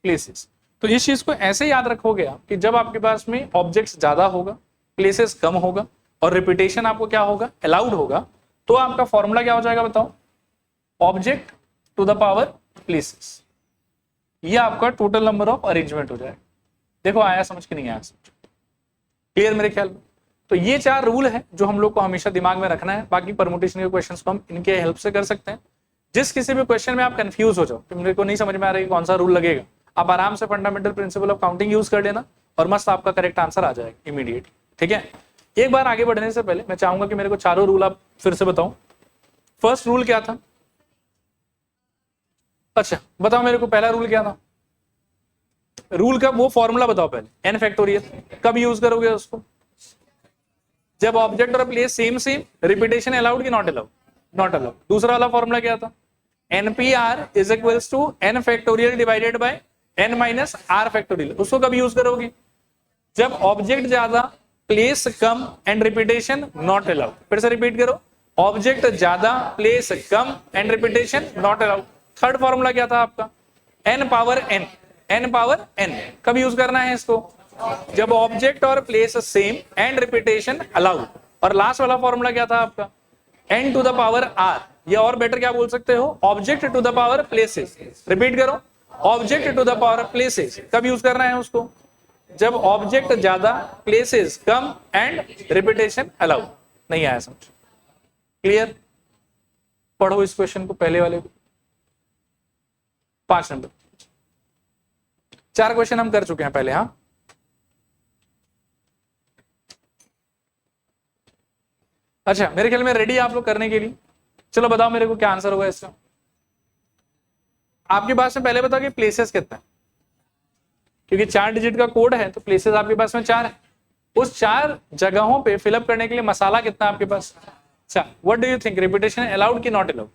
प्लेसेस। तो इस चीज को ऐसे याद रखोगे आप कि जब आपके पास में ऑब्जेक्ट्स ज्यादा होगा, प्लेसेस कम होगा और रिपीटेशन आपको क्या होगा? अलाउड होगा, तो आपका फॉर्मूला क्या हो जाएगा बताओ? Object to the power places. ये आपका टोटल नंबर ऑफ अरेंजमेंट हो जाएगा। देखो आया समझ के नहीं आया समझ? क्लियर मेरे ख्याल में? तो ये 4 रूल है जो हम लोग को हमेशा दिमाग में रखना है। बाकी परमुटेशन के क्वेश्चंस को हम इनके हेल्प से कर सकते हैं। जिस किसी भी क्वेश्चन में आप कंफ्यूज हो जाओ कि मेरे को नहीं समझ में आ रहा है कौन सा रूल लगेगा, आप आराम से fundamental principle of counting use कर लेना और मस्त आपका करेक्ट आंसर आ जाएगा इमीडिएट। ठीक है, एक बार आगे बढ़ने से पहले मैं चाहूंगा कि मेरे को चारों रूल आप फिर से बताओ। फर्स्ट रूल क्या था? अच्छा बताओ मेरे को, पहला रूल क्या था? रूल का वो फॉर्मूला बताओ पहले। n फैक्टोरियल कब यूज करोगे उसको? जब ऑब्जेक्ट और place same same, repetition allowed कि नॉट अलाउड? Not allowed. दूसरा वाला फॉर्मूला क्या था? npr is equals to n factorial divided by n minus r factorial. उसको कब यूज करोगे? जब ऑब्जेक्ट ज्यादा, प्लेस कम एंड रिपीटेशन नॉट अलाउड। फिर से रिपीट करो, ऑब्जेक्ट ज्यादा, प्लेस कम and repetition not allowed. Third formula क्या था आपका? n power n। n power n कब यूज करना है इसको? जब ऑब्जेक्ट और place same and repetition allowed. और लास्ट वाला फॉर्मूला क्या था आपका? n to the power r, या और बेटर क्या बोल सकते हो? Object to the power places. Repeat करो, object to the power places कब यूज करना है उसको? जब ऑब्जेक्ट ज्यादा, प्लेसेस कम एंड रिपीटेशन अलाउड। नहीं आया समझ? क्लियर? पढ़ो इस क्वेश्चन को, पहले वाले को। 5 नंबर। 4 क्वेश्चन हम कर चुके हैं पहले। हाँ, अच्छा मेरे ख्याल में रेडी आप लोग करने के लिए। चलो बताओ मेरे को क्या आंसर होगा इसका। आपके पास में पहले बताओ कि प्लेसेस कितना है, क्योंकि 4 डिजिट का कोड है तो प्लेसेस आपके पास में 4 है। उस 4 जगहों पे फिलअप करने के लिए मसाला कितना है आपके पास? अच्छा, what do you think, repetition allowed कि नॉट अलाउड?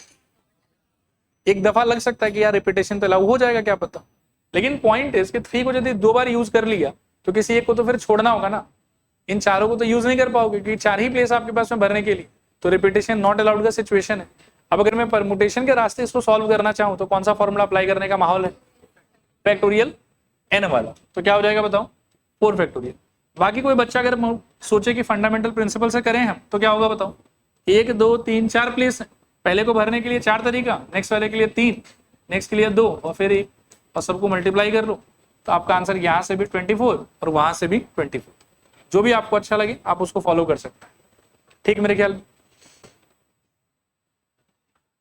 एक दफा लग सकता है कि यार रिपीटेशन तो अलाउ हो जाएगा, क्या पता, लेकिन पॉइंट इज कि 3 को यदि 2 बार यूज कर लिया तो किसी एक को तो फिर छोड़ना होगा ना। इन चारों को तो यूज नहीं कर पाओगे क्योंकि 4 ही प्लेस आपके पास में भरने के लिए, तो रिपीटेशन नॉट अलाउड का सिचुएशन है। अब अगर मैं परमुटेशन के रास्ते इसको सॉल्व करना चाहूं तो कौन सा फॉर्मूला अप्लाई करने का माहौल है? फैक्टोरियल n वाला। तो क्या हो जाएगा बताओ? 4 फैक्टोरियल। बाकी कोई बच्चा अगर सोचे कि फंडामेंटल प्रिंसिपल से करें हम तो क्या होगा बताओ? 1 2 3 4 प्लेस है, पहले को भरने के लिए 4 तरीका, नेक्स्ट वाले के लिए 3, नेक्स्ट के लिए 2 और फिर 1, और सबको मल्टीप्लाई कर लो तो आपका आंसर यहाँ से भी 24 और वहां से भी 24। जो भी आपको अच्छा लगे आप उसको फॉलो कर सकते हैं। ठीक मेरे ख्याल में?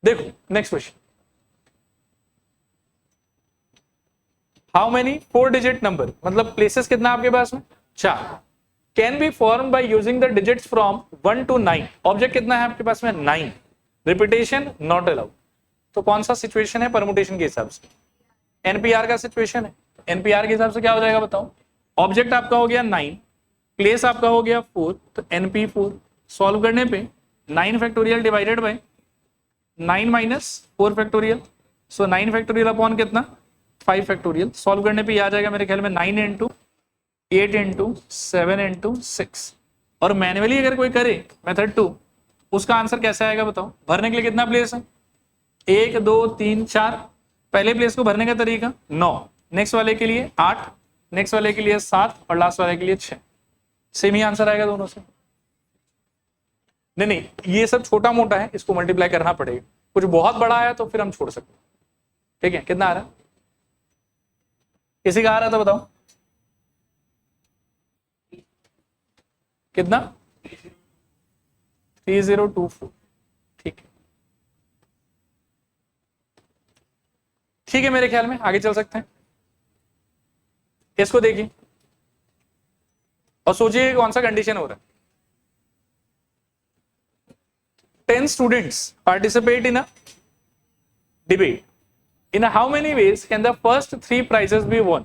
देखो next question. How many 4 digit number, मतलब प्लेसेस कितना आपके पास में? 4, can be form by using the digits from 1 to 9। Object कितना है आपके पास में? 9। Repetition not allowed. तो कौन सा सिचुएशन है परमुटेशन के हिसाब से? एनपीआर का सिचुएशन है। एनपीआर के हिसाब से क्या हो जाएगा बताओ? ऑब्जेक्ट आपका हो गया 9, प्लेस आपका हो गया 4, तो NP4 सॉल्व करने पे 9 factorial divided bye 9 minus 4 factorial, सो 9 फैक्टोरियल अपॉन कितना? 5 फैक्टोरियल। सॉल्व करने पे आ जाएगा मेरे ख्याल में 9 इंटू 8 इंटू 7 इंटू 6। और मैन्युअली अगर कोई करे मेथड 2, उसका आंसर कैसे आएगा बताओ? भरने के लिए कितना प्लेस है? 1 2 3 4, पहले प्लेस को भरने का तरीका 9, नेक्स्ट वाले के लिए 8, नेक्स्ट वाले के लिए 7 और लास्ट वाले के लिए 6। सेम ही आंसर आएगा दोनों से। नहीं, ये सब छोटा मोटा है, इसको मल्टीप्लाई करना पड़ेगा। कुछ बहुत बड़ा आया तो फिर हम छोड़ सकते हैं। ठीक है, कितना आ रहा है? किसी का आ रहा था बताओ कितना? 3024। ठीक है, ठीक है, मेरे ख्याल में आगे चल सकते हैं। इसको देखिए और सोचिए कौन सा कंडीशन हो रहा है। 10 students participate in a debate. In how many ways can the first 3 prizes be won?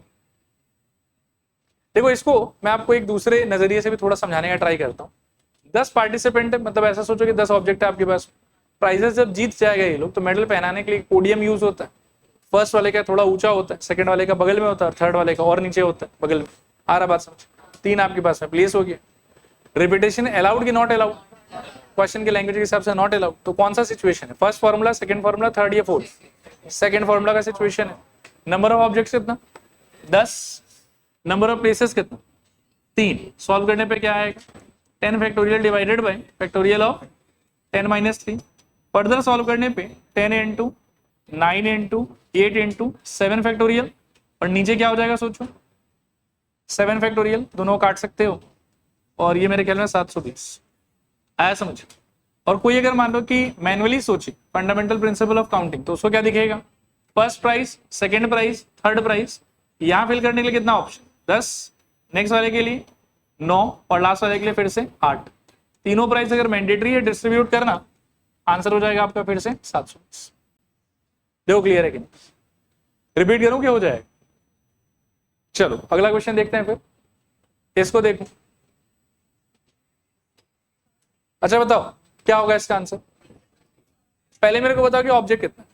देखो, इसको मैं आपको एक दूसरे नजरिए से भी थोड़ा समझाने का ट्राई करता हूँ। 10 पार्टिसिपेंट है, मतलब ऐसा सोचो कि 10 ऑब्जेक्ट है आपके पास। प्राइजेस जब जीत जाएगा ये लोग तो मेडल पहनाने के लिए पोडियम यूज होता है। फर्स्ट वाले का थोड़ा ऊंचा होता है, सेकंड वाले का बगल में होता है और थर्ड वाले का और नीचे होता है बगल में। आ रहा बात समझ? 3 आपके पास में प्लेस हो गया। रिपीटेशन अलाउड कि नॉट अलाउड? क्वेश्चन के लैंग्वेज के हिसाब से नॉट अलाउड। तो कौन सा सिचुएशन है? First formula, second formula, third या फोर्थ? सेकंड फॉर्मूला का सिचुएशन है। नंबर ऑफ ऑब्जेक्ट्स कितना? 10। नंबर ऑफ प्लेसेस कितना? 3। सॉल्व करने पे क्या आएगा? 10 factorial divided bye factorial of 10 - 3। Further solve करने पे 10 × 9 × 8 × 7 फैक्टोरियल, और नीचे क्या हो जाएगा सोचो? 7 फैक्टोरियल। दोनों काट सकते हो और ये मेरे ख्याल में 720 आया समझ। और कोई अगर मान लो कि मैनुअली सोचे फंडामेंटल प्रिंसिपल ऑफ काउंटिंग, तो उसको क्या दिखेगा? First price, second price, third price. यहां फिल करने के लिए कितना ऑप्शन? 10, नेक्स्ट वाले के लिए 9 और लास्ट वाले के लिए फिर से 8। तीनों प्राइस अगर मैंडेटरी है डिस्ट्रीब्यूट करना, आंसर हो जाएगा आपका फिर से 720। देखो क्लियर है कि नहीं? रिपीट करूं क्या हो जाएगा? चलो अगला क्वेश्चन देखते हैं। फिर इसको देखो। अच्छा बताओ क्या होगा इसका आंसर? पहले मेरे को बताओ कि ऑब्जेक्ट कितना?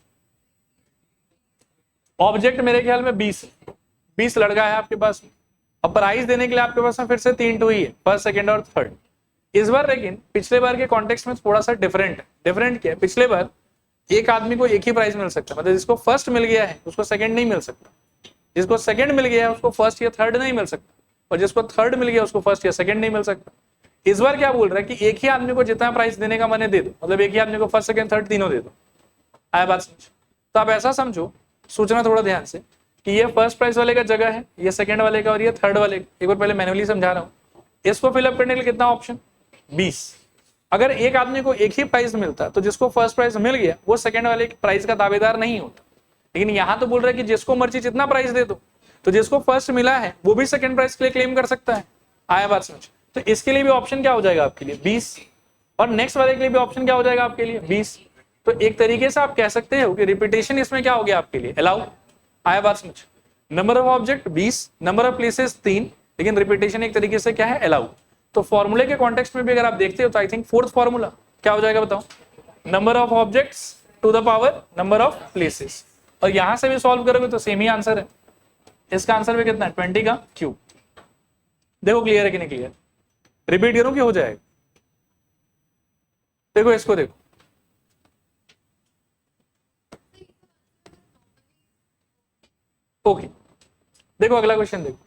ऑब्जेक्ट मेरे ख्याल में 20 है। 20 लड़का है आपके पास में। अब प्राइस देने के लिए आपके पास में फिर से 3 टू ही है, फर्स्ट, सेकंड और थर्ड। इस बार लेकिन पिछले बार के कॉन्टेक्स्ट में थोड़ा सा डिफरेंट है। डिफरेंट क्या है? पिछले बार एक आदमी को एक ही प्राइस मिल सकता है, मतलब जिसको फर्स्ट मिल गया है उसको सेकंड नहीं मिल सकता, जिसको सेकंड मिल गया है उसको फर्स्ट या थर्ड नहीं मिल सकता, और जिसको थर्ड मिल गया उसको फर्स्ट या सेकंड नहीं मिल सकता। इस बार क्या बोल रहा है कि एक ही आदमी को जितना प्राइस देने का मन है दे दो, मतलब एक ही आदमी को फर्स्ट, सेकंड, थर्ड तीनों दे दो। आया बात समझ? तो आप ऐसा समझो, सोचना थोड़ा ध्यान से कि ये फर्स्ट प्राइस वाले का जगह है, ये सेकंड वाले का और ये थर्ड वाले का। एक बार पहले मैनुअली समझा रहा हूँ। इसको फिलअप करने के लिए कितना ऑप्शन? 20। अगर एक आदमी को एक ही प्राइस मिलता तो जिसको फर्स्ट प्राइस मिल गया वो सेकंड वाले प्राइस का दावेदार नहीं होता। लेकिन यहाँ तो बोल रहा है कि जिसको मर्जी जितना प्राइस दे दो, तो जिसको फर्स्ट मिला है वो भी सेकंड प्राइस के लिए क्लेम कर सकता है। आया बात समझ? तो इसके लिए भी ऑप्शन क्या हो जाएगा आपके लिए? 20। और नेक्स्ट वाले के लिए भी ऑप्शन क्या हो जाएगा आपके लिए? 20। तो एक तरीके से आप कह सकते हो कि रिपीटेशन इसमें क्या हो गया आपके लिए? अलाउ। आया बात समझ? Number of object 20, number of places 3, लेकिन रिपीटेशन एक तरीके से क्या है? अलाउ। तो फॉर्मूले के कॉन्टेक्स्ट में भी अगर आप देखते हो तो आई थिंक फोर्थ फॉर्मूला क्या हो जाएगा बताओ? Number of objects to the power number of places. और यहां से भी सॉल्व करोगे तो सेम ही आंसर है। इसका आंसर भी कितना है? 20 का क्यूब। देखो क्लियर है कि नहीं क्लियर? रिपीट करूं कि हो जाएगा? देखो इसको देखो, ओके। देखो अगला क्वेश्चन देखो।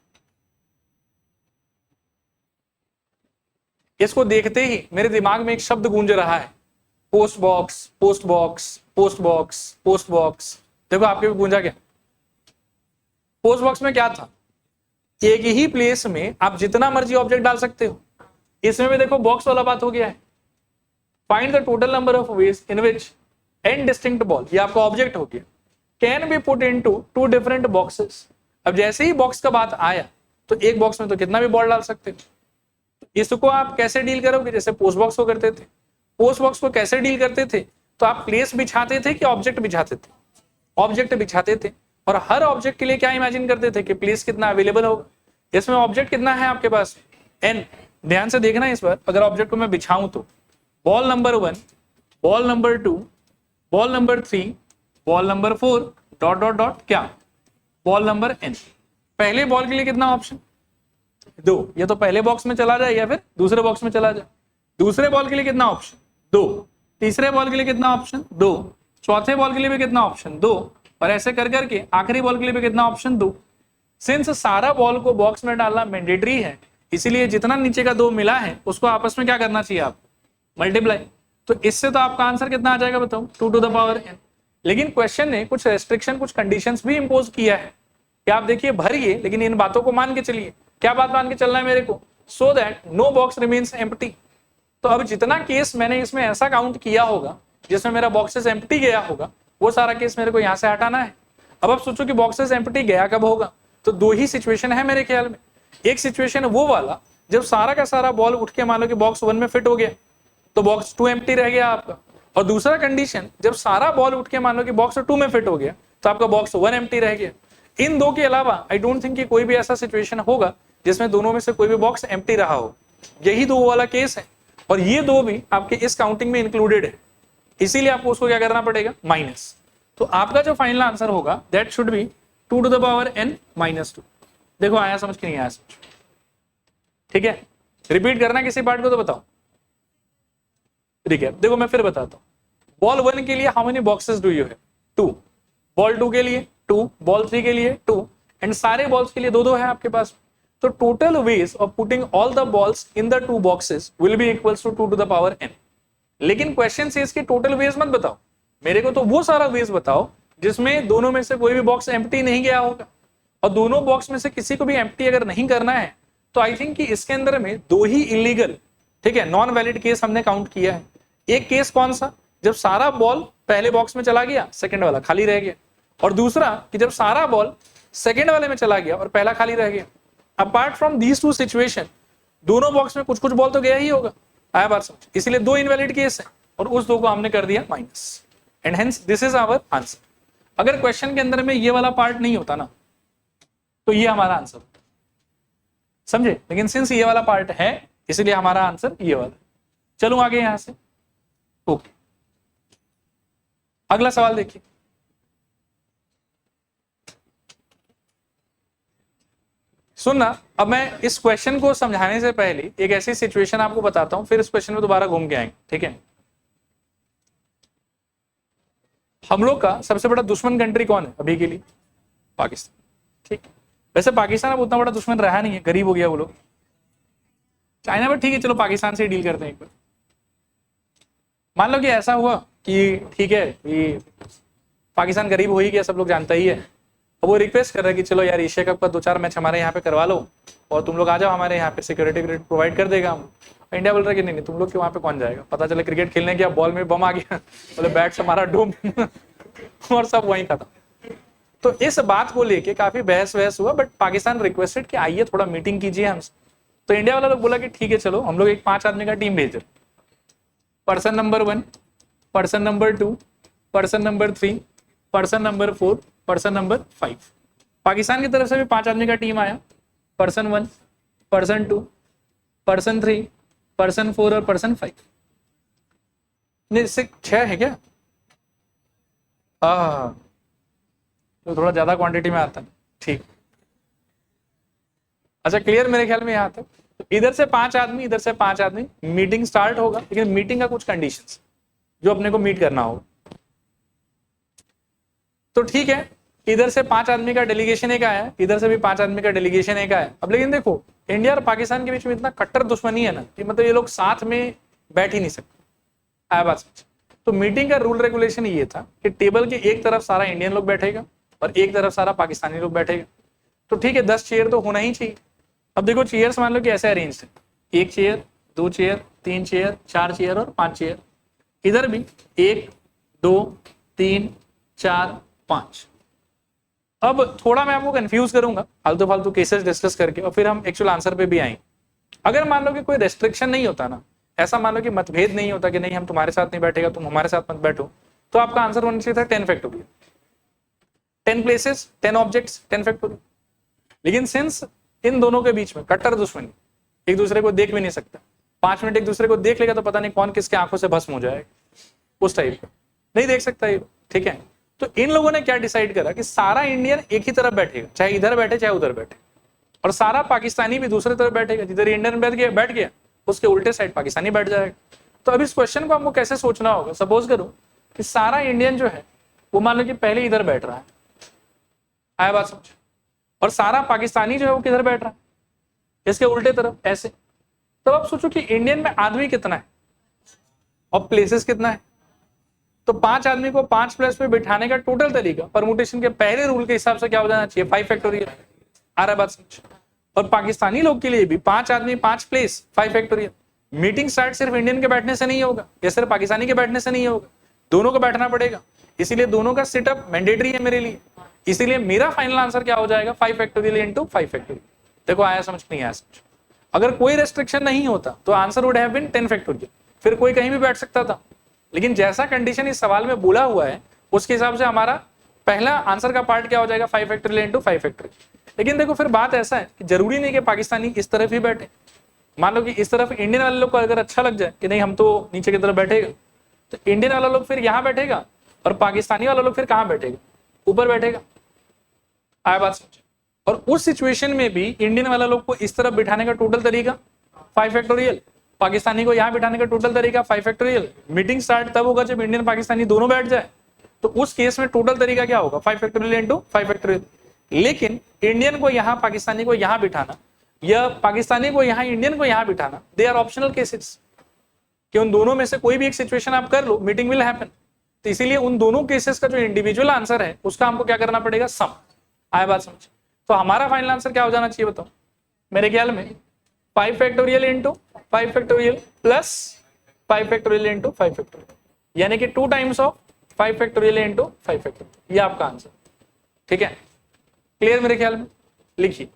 इसको देखते ही मेरे दिमाग में एक शब्द गूंज रहा है, post box, post box, post box, post box. देखो आपके भी गूंजा क्या? पोस्ट बॉक्स में क्या था? एक ही प्लेस में आप जितना मर्जी ऑब्जेक्ट डाल सकते हो। इसमें भी देखो बॉक्स वाला बात हो गया है। Find the total number of ways in which N distinct ball, ये आपका ऑब्जेक्ट हो गया, can be put into 2 different boxes. अब जैसे ही बॉक्स का बात आया तो एक बॉक्स में तो कितना भी बॉल डाल सकते हो। इसको आप कैसे डील करोगे? जैसे पोस्ट बॉक्स को करते थे। पोस्ट बॉक्स को कैसे डील करते थे? तो आप प्लेस बिछाते थे कि ऑब्जेक्ट बिछाते थे? ऑब्जेक्ट बिछाते थे। और हर ऑब्जेक्ट के लिए क्या इमेजिन करते थे कि प्लेस कितना अवेलेबल होगा। इसमें ऑब्जेक्ट कितना है आपके पास? n। ध्यान से देखना इस बार, अगर ऑब्जेक्ट को मैं बिछाऊं तो ball number 1, ball number 2, ball number 3, ball number 4 dot dot dot क्या? Ball number n। पहले बॉल के लिए कितना ऑप्शन? 2। या तो पहले बॉक्स में चला जाए या फिर दूसरे बॉक्स में चला जाए। दूसरे बॉल के लिए कितना ऑप्शन? 2। तीसरे बॉल के लिए कितना ऑप्शन? 2। चौथे बॉल के लिए भी कितना ऑप्शन 2, और ऐसे कर करके आखिरी बॉल के लिए भी कितना ऑप्शन 2। सिंस सारा बॉल को बॉक्स में डालना मैंडेटरी है, इसीलिए जितना नीचे का 2 मिला है उसको आपस में क्या करना चाहिए आप, मल्टीप्लाई। तो इससे तो आपका आंसर कितना आ जाएगा बताओ, 2 टू द पावर n। लेकिन क्वेश्चन ने कुछ रेस्ट्रिक्शन, कुछ कंडीशंस भी इंपोज किया है कि आप देखिए भरिए, लेकिन इन बातों को मान के चलिए। क्या बात मान के चलना है मेरे को, so that no box remains empty. तो अब जितना केस मैंने इसमें ऐसा काउंट किया होगा जिसमें मेरा बॉक्सेस एम्प्टी गया होगा, वो सारा केस मेरे को यहाँ से हटाना है। अब आप सोचो कि बॉक्सेस एम्प्टी गया कब होगा, तो 2 ही सिचुएशन है मेरे ख्याल में। एक सिचुएशन वो वाला जब सारा का सारा बॉल उठ के मान लो कि बॉक्स 1 में फिट हो गया तो बॉक्स 2 एम्प्टी रह गया आपका, और दूसरा कंडीशन जब सारा बॉल उठ के मान लो कि बॉक्स 2 में फिट हो गया तो आपका बॉक्स 1 एम्प्टी रह गया। इन 2 के अलावा आई डोंट थिंक कि कोई भी ऐसा सिचुएशन होगा जिसमें दोनों में से कोई भी बॉक्स एम्प्टी रहा हो। यही 2 वाला केस है, और ये 2 भी आपके इस काउंटिंग में इंक्लूडेड है, इसीलिए आपको उसको क्या करना पड़ेगा, माइनस। तो आपका जो फाइनल आंसर होगा that should be 2 to the power n minus 2। देखो आया समझ कि नहीं आया समझ, ठीक है। रिपीट करना किसी पार्ट को तो बताओ, ठीक है। देखो मैं फिर बताता हूँ, बॉल 1 के लिए how many boxes do you have, 2। Ball 2 के लिए 2, बॉल 3 के लिए 2, एंड सारे बॉल्स के लिए 2 है आपके पास। तो total ways of putting all the balls in the 2 boxes will be equals to 2 to the power n। लेकिन क्वेश्चन से इसकी टोटल वेज मत बताओ मेरे को, तो वो सारा वेज बताओ जिसमें दोनों में से कोई भी बॉक्स एम्प्टी नहीं गया होगा। और दोनों बॉक्स में से किसी को भी एम्प्टी अगर नहीं करना है तो आई थिंक कि इसके अंदर में 2 ही इलीगल, ठीक है, नॉन वैलिड केस हमने काउंट किया है। एक केस कौन सा, जब सारा बॉल पहले बॉक्स में चला गया, सेकंड वाला खाली रह गया, और दूसरा कि जब सारा बॉल सेकंड वाले में चला गया और पहला खाली रह गया। अपार्ट फ्रॉम दीज 2 सिचुएशन दोनों बॉक्स में कुछ कुछ बॉल तो गया ही होगा, आया बात समझ, इसलिए 2 इनवैलिड केस है और उस 2 को हमने कर दिया minus, and hence this is our answer. अगर क्वेश्चन के अंदर में ये वाला पार्ट नहीं होता ना तो ये हमारा आंसर, समझे, लेकिन सिंस ये वाला पार्ट है इसलिए हमारा आंसर ये वाला। चलो आगे यहां से, ओके। अगला सवाल देखिए, सुनना। अब मैं इस क्वेश्चन को समझाने से पहले एक ऐसी सिचुएशन आपको बताता हूं, फिर इस क्वेश्चन में दोबारा घूम के आएंगे, ठीक है। हम लोग का सबसे बड़ा दुश्मन कंट्री कौन है अभी के लिए, पाकिस्तान, ठीक। वैसे पाकिस्तान अब उतना बड़ा दुश्मन रहा नहीं है, गरीब हो गया वो लोग, चाइना पर ठीक है, चलो पाकिस्तान से ही डील करते हैं एक बार। मान लो कि ऐसा हुआ कि ठीक है कि पाकिस्तान गरीब हो ही गया, सब लोग जानता ही है, अब वो रिक्वेस्ट कर रहा है कि चलो यार एशिया कप का 2-4 मैच हमारे यहाँ पे करवा लो और तुम लोग आ जाओ हमारे यहाँ पे, सिक्योरिटी प्रोवाइड कर देगा हम। इंडिया बोल रहा है कि नहीं तुम लोग के वहाँ पे कौन जाएगा, पता चले क्रिकेट खेलने गया बॉल में बम आ गया, बोले बैट से मारा डूम और सब वहीं खत्म। तो इस बात को लेके काफी बहस हुआ, बट पाकिस्तान रिक्वेस्टेड कि आइए थोड़ा मीटिंग कीजिए हमसे। तो इंडिया वाला लोग बोला कि ठीक है चलो, हम लोग एक 5 आदमी का टीम भेज रहे, person number 1, person number 2, person number 3, person number 4, person number 5। Pakistan की तरफ से भी 5 आदमी का टीम आया, पर्सन 1, पर्सन 2, पर्सन 3, पर्सन 4 और पर्सन 5। नहीं, इससे 6 है क्या, हाँ तो थोड़ा ज्यादा क्वांटिटी में आता है, ठीक। अच्छा क्लियर मेरे ख्याल में यहाँ तक। तो इधर से 5 आदमी, इधर से 5 आदमी, मीटिंग स्टार्ट होगा, लेकिन मीटिंग का कुछ कंडीशंस जो अपने को मीट करना होगा। तो ठीक है, इधर से 5 आदमी का डेलीगेशन एक आया, इधर से भी 5 आदमी का डेलीगेशन एक आया। अब लेकिन देखो इंडिया और पाकिस्तान के बीच में इतना कट्टर दुश्मनी है ना कि मतलब ये लोग साथ में बैठ ही नहीं सकते, आया बात समझ। तो मीटिंग का रूल रेगुलेशन ये था कि टेबल के एक तरफ सारा इंडियन लोग बैठेगा और एक तरफ सारा पाकिस्तानी लोग बैठेगा। तो ठीक है 10 चेयर तो होना ही चाहिए। अब देखो चेयर्स मान लो कि ऐसे अरेंज है, 1 चेयर, 2 चेयर, 3 चेयर, 4 चेयर और 5 चेयर। इधर भी 1, 2, 3, 4, 5। अब थोड़ा मैं आपको कंफ्यूज करूंगा फालतू फालतू केसेस डिस्कस करके, और फिर हम एक्चुअल आंसर पे भी आएंगे। अगर मान लो कि कोई रेस्ट्रिक्शन नहीं होता ना, ऐसा मान लो कि मतभेद नहीं होता कि नहीं हम तुम्हारे साथ नहीं बैठेगा, तुम हमारे साथ मत बैठो, तो आपका आंसर होना चाहिए था 10 फैक्टोरियल, 10 प्लेसेस, 10 ऑब्जेक्ट्स, 10 फैक्टोरियल। लेकिन सिंस इन दोनों के बीच में कट्टर दुश्मनी, एक दूसरे को देख भी नहीं सकता, 5 मिनट एक दूसरे को देख लेगा तो पता नहीं कौन किसके आंखों से भस्म हो जाएगा, उस टाइप का नहीं देख सकता ये, ठीक है। तो इन लोगों ने क्या डिसाइड करा कि सारा इंडियन एक ही तरफ बैठेगा, चाहे इधर बैठे चाहे उधर बैठे, और सारा पाकिस्तानी भी दूसरी तरफ बैठेगा, जिधर इंडियन बैठ गया उसके उल्टे साइड पाकिस्तानी बैठ जाएगा। तो अब इस क्वेश्चन को हमको कैसे सोचना होगा, सपोज करो कि सारा इंडियन जो है वो मान लो कि पहले इधर बैठ रहा है, आया बात समझ, और सारा पाकिस्तानी जो है वो किधर बैठ रहा है, इसके उल्टे तरफ ऐसे। तो आप सोचो कि इंडियन में आदमी कितना है और प्लेसेस कितना है, तो 5 आदमी को 5 प्लेस पे बिठाने का टोटल तरीका परमुटेशन के पहले रूल के हिसाब से क्या हो जाना चाहिए, 5 फैक्टोरियल। आ रहा बात समझ। और पाकिस्तानी लोग के लिए भी 5 आदमी 5 प्लेस 5 फैक्टोरियल। मीटिंग स्टार्ट सिर्फ इंडियन के बैठने से नहीं होगा या सिर्फ पाकिस्तानी के बैठने से नहीं होगा, दोनों को बैठना पड़ेगा, इसीलिए दोनों का सेटअप मैंडेटरी है मेरे लिए। इसीलिए मेरा फाइनल आंसर क्या हो जाएगा, 5 फैक्टोरियल इंटू 5 फैक्टोरियल। देखो आया समझ नहीं आया समझ। अगर कोई रेस्ट्रिक्शन नहीं होता तो answer would have been 10 factorial, फिर कोई कहीं भी बैठ सकता था। लेकिन जैसा कंडीशन इस सवाल में बोला हुआ है उसके हिसाब से हमारा पहला आंसर का पार्ट क्या हो जाएगा, 5 फैक्टोरियल इंटू 5 फैक्टोरियल। लेकिन देखो फिर बात ऐसा है कि जरूरी नहीं कि पाकिस्तानी इस तरफ ही बैठे। मान लो कि इस तरफ इंडियन वाले लोग को अगर अच्छा लग जाए कि नहीं हम तो नीचे की तरफ बैठेगा, तो इंडियन वाला लोग फिर यहाँ बैठेगा और पाकिस्तानी वाला लोग फिर कहाँ बैठेगा, ऊपर बैठेगा। आया बात समझ। और उस सिचुएशन में भी इंडियन वाला लोग को इस तरफ बिठाने का टोटल तरीका 5 फैक्टोरियल, पाकिस्तानी को यहाँ बिठाने का टोटल तरीका 5 फैक्टोरियल। मीटिंग स्टार्ट तब होगा जब इंडियन पाकिस्तानी दोनों बैठ जाए, तो उस केस में टोटल तरीका क्या होगा, 5 फैक्टोरियल इंटू 5 फैक्टोरियल। लेकिन इंडियन को यहाँ पाकिस्तानी को यहाँ बिठाना या पाकिस्तानी को यहाँ इंडियन को यहाँ बिठाना, दे आर ऑप्शनल केसेस, कि उन दोनों में से कोई भी एक सिचुएशन आप कर लो, मीटिंग विल हैपन। तो इसीलिए उन दोनों केसेस का जो इंडिविजुअल आंसर है उसका हमको क्या करना पड़ेगा, सम। आया बात समझ। तो हमारा फाइनल आंसर क्या हो जाना चाहिए बताओ, मेरे ख्याल में 5 factorial into 5 factorial plus 5 factorial into 5 factorial, यानी कि 2 times of 5 factorial into 5 factorial. ये आपका आंसर, ठीक है, क्लियर मेरे ख्याल में। लिखिए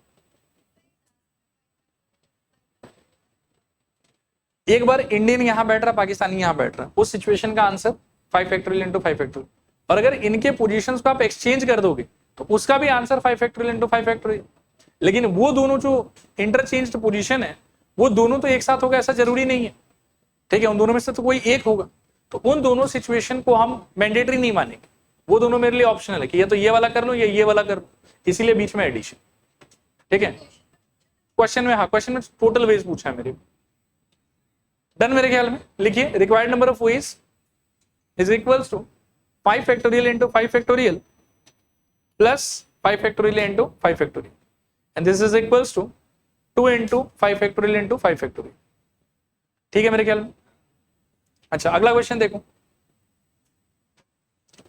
एक बार इंडियन यहां बैठ रहा, पाकिस्तानी यहां बैठ रहा, उस सिचुएशन का आंसर 5 फैक्टोरियल इंटू 5 फैक्टोरियल। और अगर इनके पोजीशंस को आप एक्सचेंज कर दोगे तो उसका भी आंसर 5 फैक्टोरियल इंटू 5 फैक्टोरियल। लेकिन वो दोनों जो इंटरचेंज्ड पोजीशन है वो दोनों तो एक साथ होगा ऐसा जरूरी नहीं है, ठीक है, उन दोनों में से तो कोई एक होगा। तो उन दोनों सिचुएशन को हम मैंडेटरी नहीं मानेंगे, वो दोनों मेरे लिए ऑप्शनल है कि या तो ये वाला कर लो या ये वाला कर लो, इसीलिए बीच में एडिशन, ठीक है। क्वेश्चन में, हाँ क्वेश्चन में टोटल वेज पूछा है मेरे, डन मेरे ख्याल में। लिखिए required number of ways is equals to 5 factorial into 5 factorial plus 5 factorial into 5 factorial, and this is equals to 2 into 5 factorial into 5 factorial, ठीक है मेरे ख्याल में। अच्छा अगला क्वेश्चन देखो,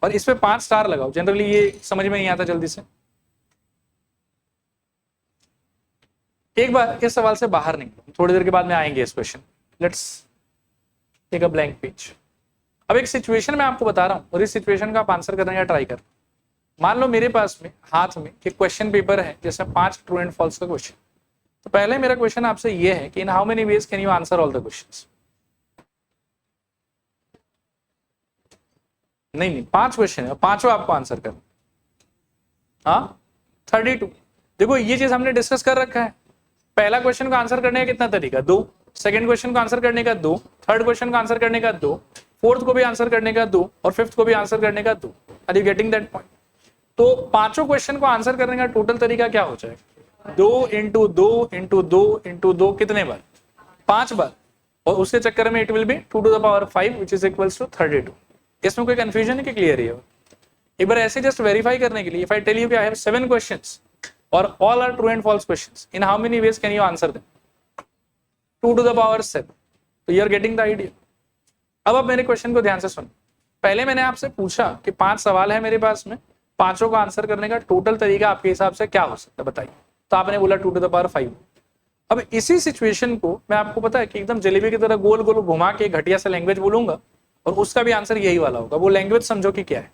और इस पे 5 स्टार लगाओ, जनरली ये समझ में नहीं आता जल्दी से। एक बार इस सवाल से बाहर निकलो, थोड़ी देर के बाद में आएंगे इस question. Let's take a blank page. अब एक सिचुएशन मैं आपको बता रहा हूं और इस सिचुएशन का आप आंसर करने का ट्राई कर। मान लो मेरे पास में हाथ में एक क्वेश्चन पेपर है जैसे 5 ट्रू एंड फॉल्स का क्वेश्चन। तो पहले मेरा क्वेश्चन आपसे ये है कि in how many ways can you answer all the questions. नहीं 5 क्वेश्चन है, पांचों आपको आंसर करना। हाँ 32। देखो ये चीज हमने डिस्कस कर रखा है। पहला क्वेश्चन को आंसर करने का कितना तरीका, 2। सेकंड क्वेश्चन को आंसर करने का 2, थर्ड क्वेश्चन को आंसर करने का 2, फोर्थ को भी आंसर करने का 2 और फिफ्थ को भी आंसर करने का 2। Are you getting that point? तो पांचों क्वेश्चन को आंसर करने का टोटल तरीका क्या हो जाएगा, 2 इंटू 2 इंटू 2 इंटू 2, कितने बार, 5 बार। और उसके चक्कर में it will be 2 to the power 5 which is equals to 32। इसमें कोई कंफ्यूजन है कि क्लियर है? एक बार ऐसे जस्ट वेरीफाई करने के लिए, इफ आई टेल यू कि आई हैव 7 क्वेश्चंस और all are true and false questions, in how many ways can you answer them? 2 to the power 7. तो you are getting the idea. अब आप मेरे question को ध्यान से सुन। पहले मैंने आपसे पूछा कि 5 सवाल है मेरे पास में, पांचों को आंसर करने का टोटल तरीका आपके हिसाब से क्या हो सकता है बताइए। तो आपने बोला 2 to the power 5। अब इसी सिचुएशन को मैं आपको पता है कि एकदम जलेबी की तरह गोल गोल घुमा के घटिया सा लैंग्वेज बोलूंगा और उसका भी आंसर यही वाला होगा। वो लैंग्वेज समझो कि क्या है।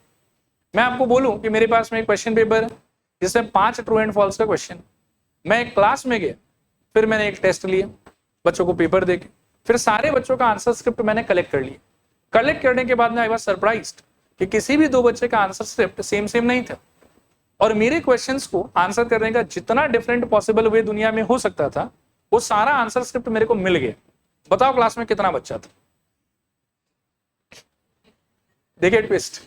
मैं आपको बोलूं कि मेरे पास में एक क्वेश्चन पेपर है जिसमें 5 ट्रू एंड फॉल्स का क्वेश्चन। मैं एक क्लास में गया, फिर मैंने एक टेस्ट लिया, बच्चों को पेपर देके, फिर सारे बच्चों का आंसर स्क्रिप्ट मैंने कलेक्ट कर लिया। कलेक्ट करने के बाद में आई वाज सरप्राइज्ड कि किसी भी 2 बच्चे का आंसर स्क्रिप्ट सेम नहीं था और मेरे क्वेश्चंस को आंसर करने का जितना डिफरेंट पॉसिबल वे दुनिया में हो सकता था वो सारा आंसर स्क्रिप्ट मेरे को मिल गया। बताओ क्लास में कितना बच्चा था? देखिए ट्विस्ट।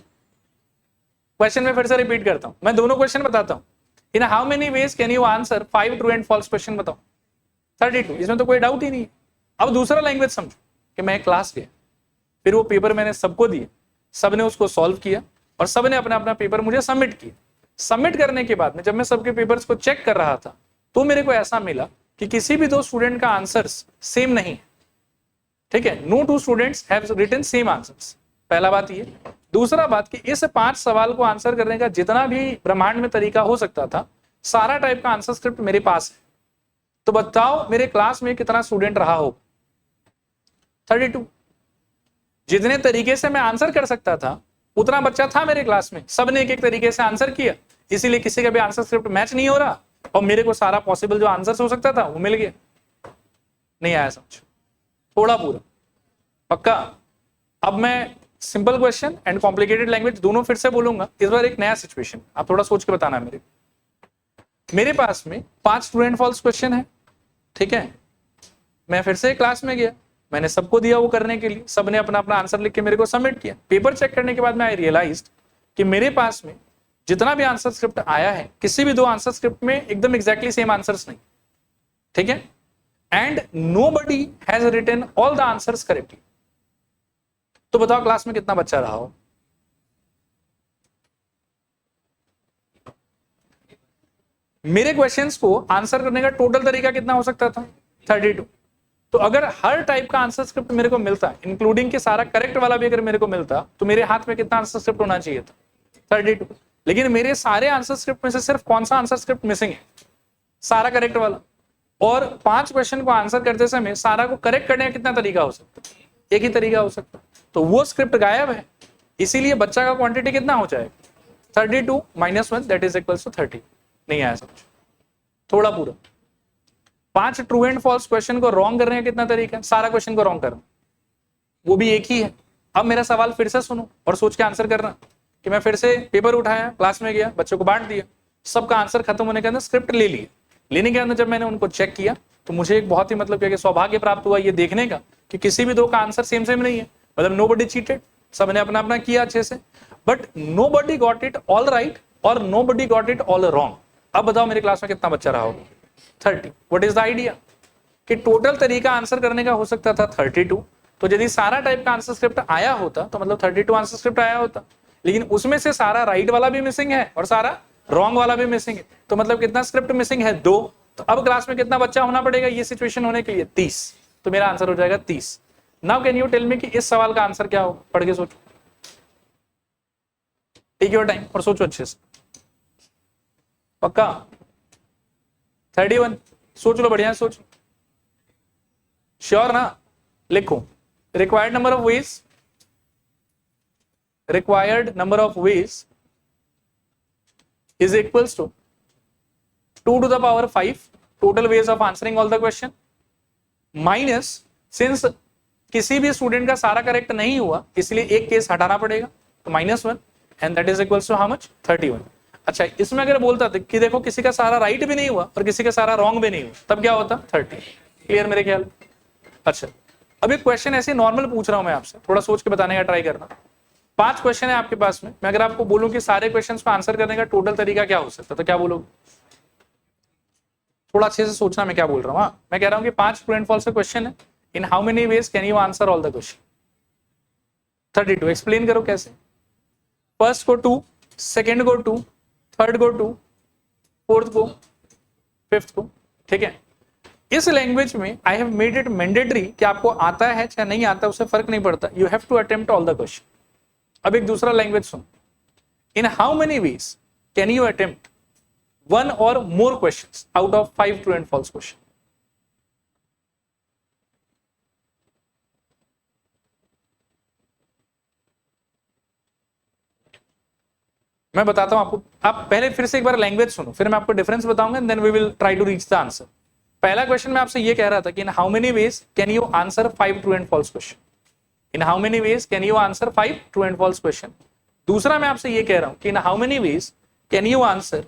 क्वेश्चन में फिर से रिपीट करता हूं, मैं दोनों क्वेश्चन बताता हूं। In how many ways can you answer 5 true and false question बताओ? 32। इसमें तो कोई डाउट ही नहीं है। अब दूसरा लैंग्वेज समझो कि मैं क्लास गया, फिर वो पेपर मैंने सबको दिए, सबने उसको सॉल्व किया और सबने अपना अपना पेपर मुझे सबमिट किया। सबमिट करने के बाद में जब मैं सबके पेपर्स को चेक कर रहा था तो मेरे को ऐसा मिला कि किसी भी दो स्टूडेंट का आंसर्स सेम नहीं है, ठीक है, no two students have written same answers. पहला बात ये। दूसरा बात कि इस 5 सवाल को आंसर करने का जितना भी ब्रह्मांड में तरीका हो सकता था, सारा टाइप का आंसर स्क्रिप्ट मेरे पास है। तो बताओ मेरे क्लास में कितना स्टूडेंट रहा हो? 32। जितने तरीके से मैं आंसर कर सकता था उतना बच्चा था मेरे क्लास में, सबने एक एक तरीके से आंसर किया, इसीलिए किसी का भी आंसर स्क्रिप्ट मैच नहीं हो रहा और मेरे को सारा पॉसिबल जो आंसर हो सकता था वो मिल गया। नहीं आया समझ? थोड़ा पूरा पक्का? अब मैं simple question and complicated language दोनों फिर से बोलूंगा। इस बार एक नया सिचुएशन, आप थोड़ा सोच के बताना। मेरे पास में 5 ट्रू एंड फॉल्स क्वेश्चन है, ठीक है। मैं फिर से क्लास में गया, मैंने सबको दिया वो करने के लिए, सबने अपना अपना आंसर लिख के मेरे को सबमिट किया। पेपर चेक करने के बाद में आई रियलाइज्ड कि मेरे पास में जितना भी आंसर स्क्रिप्ट आया है, किसी भी दो आंसर स्क्रिप्ट में एकदम एग्जैक्टली सेम आंसर्स नहीं, ठीक है। And nobody has written all the answers correctly. तो बताओ क्लास में कितना बच्चा रहा हो? मेरे क्वेश्चंस को आंसर करने का टोटल तरीका कितना हो सकता था? 32। तो अगर हर टाइप का आंसर स्क्रिप्ट मेरे को मिलता, इंक्लूडिंग के सारा करेक्ट वाला भी अगर मेरे को मिलता, तो मेरे हाथ में कितना आंसर स्क्रिप्ट होना चाहिए था? 32। लेकिन मेरे सारे आंसर स्क्रिप्ट में से सिर्फ कौन सा आंसर स्क्रिप्ट मिसिंग है? सारा करेक्ट वाला। और 5 क्वेश्चन को आंसर करते समय सारा को करेक्ट करने का कितना तरीका हो सकता? एक ही तरीका हो सकता। तो वो स्क्रिप्ट गायब है, इसीलिए बच्चा का क्वांटिटी कितना हो जाएगा? 32 - 1 दैट इज इक्वल्स टू 30। नहीं आया समझ? थोड़ा पूरा। 5 ट्रू एंड फॉल्स क्वेश्चन को रॉन्ग करने का कितना तरीका है? सारा क्वेश्चन को रॉन्ग करना, वो भी एक ही है। अब मेरा सवाल फिर से सुनो और सोच के आंसर करना कि मैं फिर से पेपर उठाया, क्लास में गया, बच्चों को बांट दिया, सबका आंसर खत्म होने के अंदर स्क्रिप्ट ले लिए। लेने के अंदर जब मैंने उनको चेक किया तो मुझे एक बहुत ही मतलब क्या सौभाग्य प्राप्त हुआ ये देखने का कि किसी भी दो का आंसर सेम नहीं है। मतलब नोबडी चीटेड, सबने अपना अपना किया अच्छे से, but nobody got it all right और nobody got it all wrong. अब बताओ मेरे क्लास में कितना बच्चा रहा होगा? 30। What is the idea? कि टोटल तरीका आंसर करने का हो सकता था 32। तो यदि सारा टाइप का आंसर स्क्रिप्ट आया होता तो मतलब 32 आंसर स्क्रिप्ट आया होता, लेकिन उसमें से सारा राइट वाला भी मिसिंग है और सारा रॉन्ग वाला भी मिसिंग है। तो मतलब कितना स्क्रिप्ट मिसिंग है? 2। तो अब क्लास में कितना बच्चा होना पड़ेगा ये सिचुएशन होने के लिए? 30। तो मेरा आंसर हो जाएगा 30। Now can you tell me कि इस सवाल का आंसर क्या हो? पढ़ के सोचो, टेक योर टाइम और सोचो अच्छे से। पक्का? 31। सोच लो, बढ़िया सोच लो। श्योर ना? लिखो required number of veg, required number of ways is equals to 2 to the power 5 total ways of answering all the question minus, since किसी भी स्टूडेंट का सारा करेक्ट नहीं हुआ इसलिए एक केस हटाना पड़ेगा, तो -1 and that is equals to how much? 31। अच्छा, इसमें अगर बोलता था कि देखो किसी का सारा राइट भी नहीं हुआ और किसी का सारा रॉन्ग भी नहीं हुआ, तब क्या होता? 30। क्लियर मेरे ख्याल? अच्छा, अब एक क्वेश्चन ऐसे नॉर्मल पूछ रहा हूं मैं आपसे, थोड़ा सोच के बताने का ट्राई करना। 5 क्वेश्चन है आपके पास में, मैं अगर आपको बोलूं कि सारे क्वेश्चंस को आंसर करने का टोटल तरीका क्या हो सकता है, तो क्या बोलोगे? थोड़ा अच्छे से सोचना मैं क्या बोल रहा हूँ। हाँ, मैं कह रहा हूँ कि 5 ट्रू एंड फॉल्स का क्वेश्चन है, इन how many ways can you answer all the question? 32। Explain करो कैसे। फर्स्ट को 2, सेकेंड को 2, थर्ड को 2, फोर्थ को, फिफ्थ को, ठीक है। इस लैंग्वेज में I have made it mandatory कि आपको आता है चाहे नहीं आता उससे फर्क नहीं पड़ता, you have to attempt all the question. अब एक दूसरा लैंग्वेज सुन। In how many ways can you attempt 1 or more questions out of 5 true and false question? मैं बताता हूं आपको, आप पहले फिर से एक बार लैंग्वेज सुनो, फिर मैं आपको डिफरेंस बताऊंगा, then we will try to reach the answer. पहला क्वेश्चन मैं आपसे ये कह रहा था कि in how many ways can you answer 5 true and false question? In how many ways can you answer 5 true and false question? दूसरा मैं आपसे ये कह रहा हूं कि in how many ways can you answer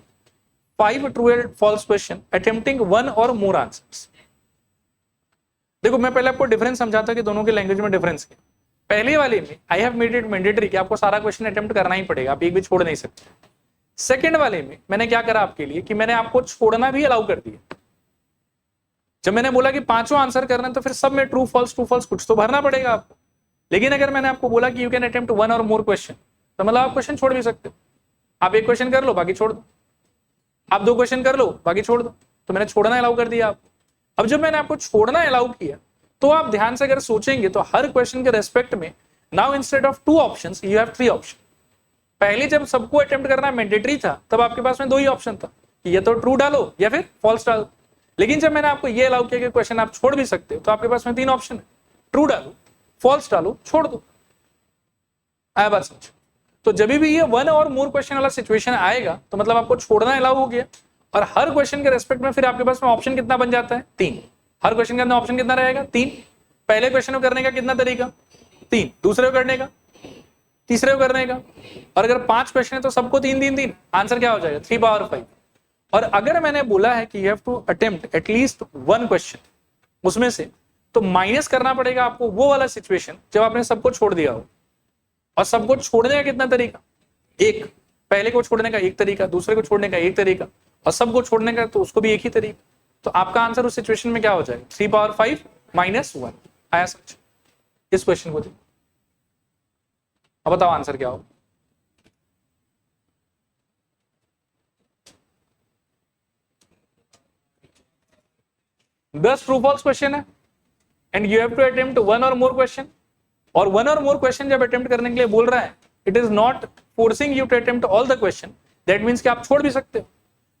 5 true and false question attempting 1 or more answers? देखो मैं पहले आपको डिफरेंस समझाता कि दोनों के लैंग्वेज में डिफरेंस क्या। पहले वाले में I have made it mandatory कि आपको सारा क्वेश्चन अटेम्प्ट करना ही पड़ेगा, आप एक भी छोड़ नहीं सकते। सेकंड वाले में मैंने क्या करा आपके लिए कि मैंने आपको छोड़ना भी अलाउ कर दिया। जब मैंने बोला कि 5 आंसर करना है तो फिर सब में ट्रू फॉल्स कुछ तो भरना पड़ेगा आपको। लेकिन अगर मैंने आपको बोला कि यू कैन अटेम्प्ट 1 और मोर क्वेश्चन, तो मतलब आप क्वेश्चन छोड़ भी सकते हो। आप एक क्वेश्चन कर लो, बाकी छोड़ दो, आप 2 क्वेश्चन कर लो, बाकी छोड़ दो। तो मैंने छोड़ना अलाउ कर दिया आपको। अब जब मैंने आपको छोड़ना अलाउ किया, तो आप ध्यान से अगर सोचेंगे तो हर क्वेश्चन के रेस्पेक्ट में now instead of 2 options you have 3 option. पहले जब सबको अटेम्प्ट करना मैंडेटरी था, तब आपके पास में 2 ही ऑप्शन था कि या तो ट्रू डालो या फिर फॉल्स डालो। लेकिन जब मैंने आपको ये अलाउ किया कि क्वेश्चन आप छोड़ भी सकते हो, तो आपके पास में 3 ऑप्शन है, ट्रू डालो, फॉल्स डालो, छोड़ दो। आया बात समझ? तो जब भी ये 1 और मोर क्वेश्चन वाला सिचुएशन आएगा, तो मतलब आपको छोड़ना अलाउ हो गया, और हर क्वेश्चन के रेस्पेक्ट में फिर आपके पास में ऑप्शन कितना बन जाता है? 3। हर क्वेश्चन के अंदर ऑप्शन कितना रहेगा? 3। पहले क्वेश्चन को करने का कितना तरीका? 3। दूसरे को करने का, तीसरे को करने का, और अगर 5 क्वेश्चन है तो सबको 3 3 3, आंसर क्या हो जाएगा? 3 पावर 5। और अगर मैंने बोला है कि you have to attempt at least 1 question उसमें से, तो माइनस करना पड़ेगा आपको वो वाला सिचुएशन जब आपने सबको छोड़ दिया हो। और सबको छोड़ने का कितना तरीका? 1। पहले को छोड़ने का 1 तरीका, दूसरे को छोड़ने का 1 तरीका, और सबको छोड़ने का तो उसको भी 1 ही तरीका। तो आपका आंसर उस सिचुएशन में क्या हो जाएगा? 3 पावर 5 माइनस 1। आया समझ? इस क्वेश्चन को देखो, अब बताओ आंसर क्या हो? दस ट्रू फॉल्स क्वेश्चन है and you have to attempt 1 और मोर क्वेश्चन। और 1 और मोर क्वेश्चन जब अटेम्प्ट करने के लिए बोल रहा है, it is not forcing you to attempt all the question, that means कि आप छोड़ भी सकते हो।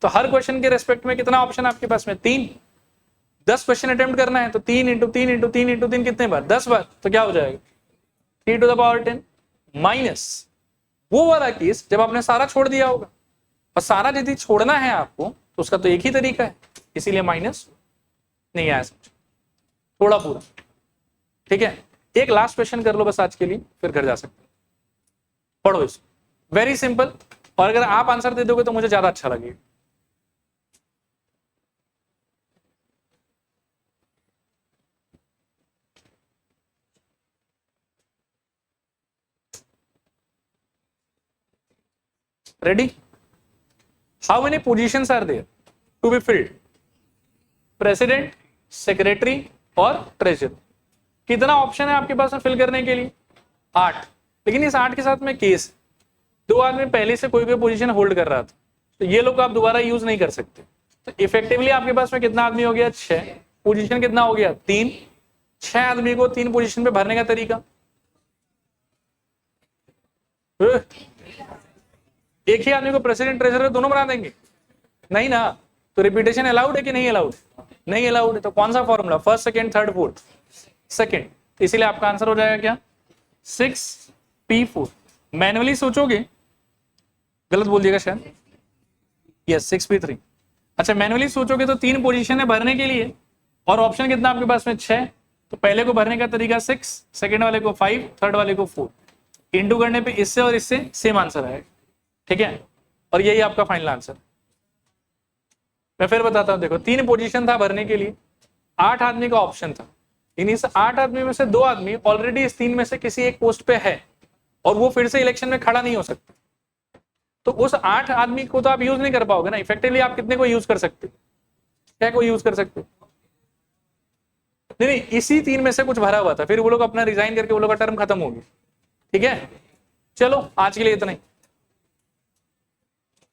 तो हर क्वेश्चन के रेस्पेक्ट में कितना ऑप्शन आपके पास में? 3। 10 क्वेश्चन अटेम्प्ट करना है तो 3 इंटू 3 इंटू 3 इंटू 3 कितने बार? 10 बार। तो क्या हो जाएगा? 3 टू द पावर 10 माइनस वो वाला केस जब आपने सारा छोड़ दिया होगा। और सारा यदि छोड़ना है आपको तो उसका तो 1 ही तरीका है, इसीलिए माइनस। नहीं आया समझ? थोड़ा पूरा ठीक है। एक लास्ट क्वेश्चन कर लो बस आज के लिए, फिर घर जा सकते हो। पढ़ो इसको, वेरी सिंपल। और अगर आप आंसर दे दोगे तो मुझे ज्यादा अच्छा लगेगा। Ready? How many positions are there to be filled? President, secretary और ट्रेजरर। कितना ऑप्शन है आपके पास में फिल करने के लिए? 8। लेकिन इस 8 के साथ में केस, 2 आदमी पहले से कोई पोजीशन होल्ड कर रहा था, तो ये लोग आप दोबारा यूज नहीं कर सकते। तो इफेक्टिवली आपके पास में कितना आदमी हो गया? 6। पोजीशन कितना हो गया? 3। 6 आदमी को 3 पोजीशन पे भरने का तरीका, एक ही आदमी को प्रेसिडेंट ट्रेजरर दोनों बना देंगे? नहीं ना। तो रिपीटेशन अलाउड है कि नहीं अलाउड? नहीं अलाउड है। तो कौन सा formula? First, second, third, fourth. Second. इसीलिए आपका आंसर हो जाएगा क्या? 6p4। मैनुअली सोचोगे, गलत बोल दिएगा शायद, यस 6p3। अच्छा, मैनुअली सोचोगे तो 3 पोजीशन है भरने के लिए, और ऑप्शन कितना आपके पास में? 6। तो पहले को भरने का तरीका 6, सेकंड वाले को 5, थर्ड वाले को 4। इंटू करने पे इससे और इससे सेम आंसर आएगा। ठीक है, और यही आपका फाइनल आंसर। मैं फिर बताता हूं, देखो 3 पोजीशन था भरने के लिए, 8 आदमी का ऑप्शन था। इन इस 8 आदमी में से 2 आदमी ऑलरेडी इस 3 में से किसी एक पोस्ट पे है, और वो फिर से इलेक्शन में खड़ा नहीं हो सकता। तो उस 8 आदमी को तो आप यूज नहीं कर पाओगे ना। इफेक्टिवली आप कितने को यूज कर सकते? क्या को यूज कर सकते? नहीं, इसी 3 में से कुछ भरा हुआ था, फिर वो लोग अपना रिजाइन करके वो लोग का टर्म खत्म हो गया। ठीक है, चलो आज के लिए इतना ही।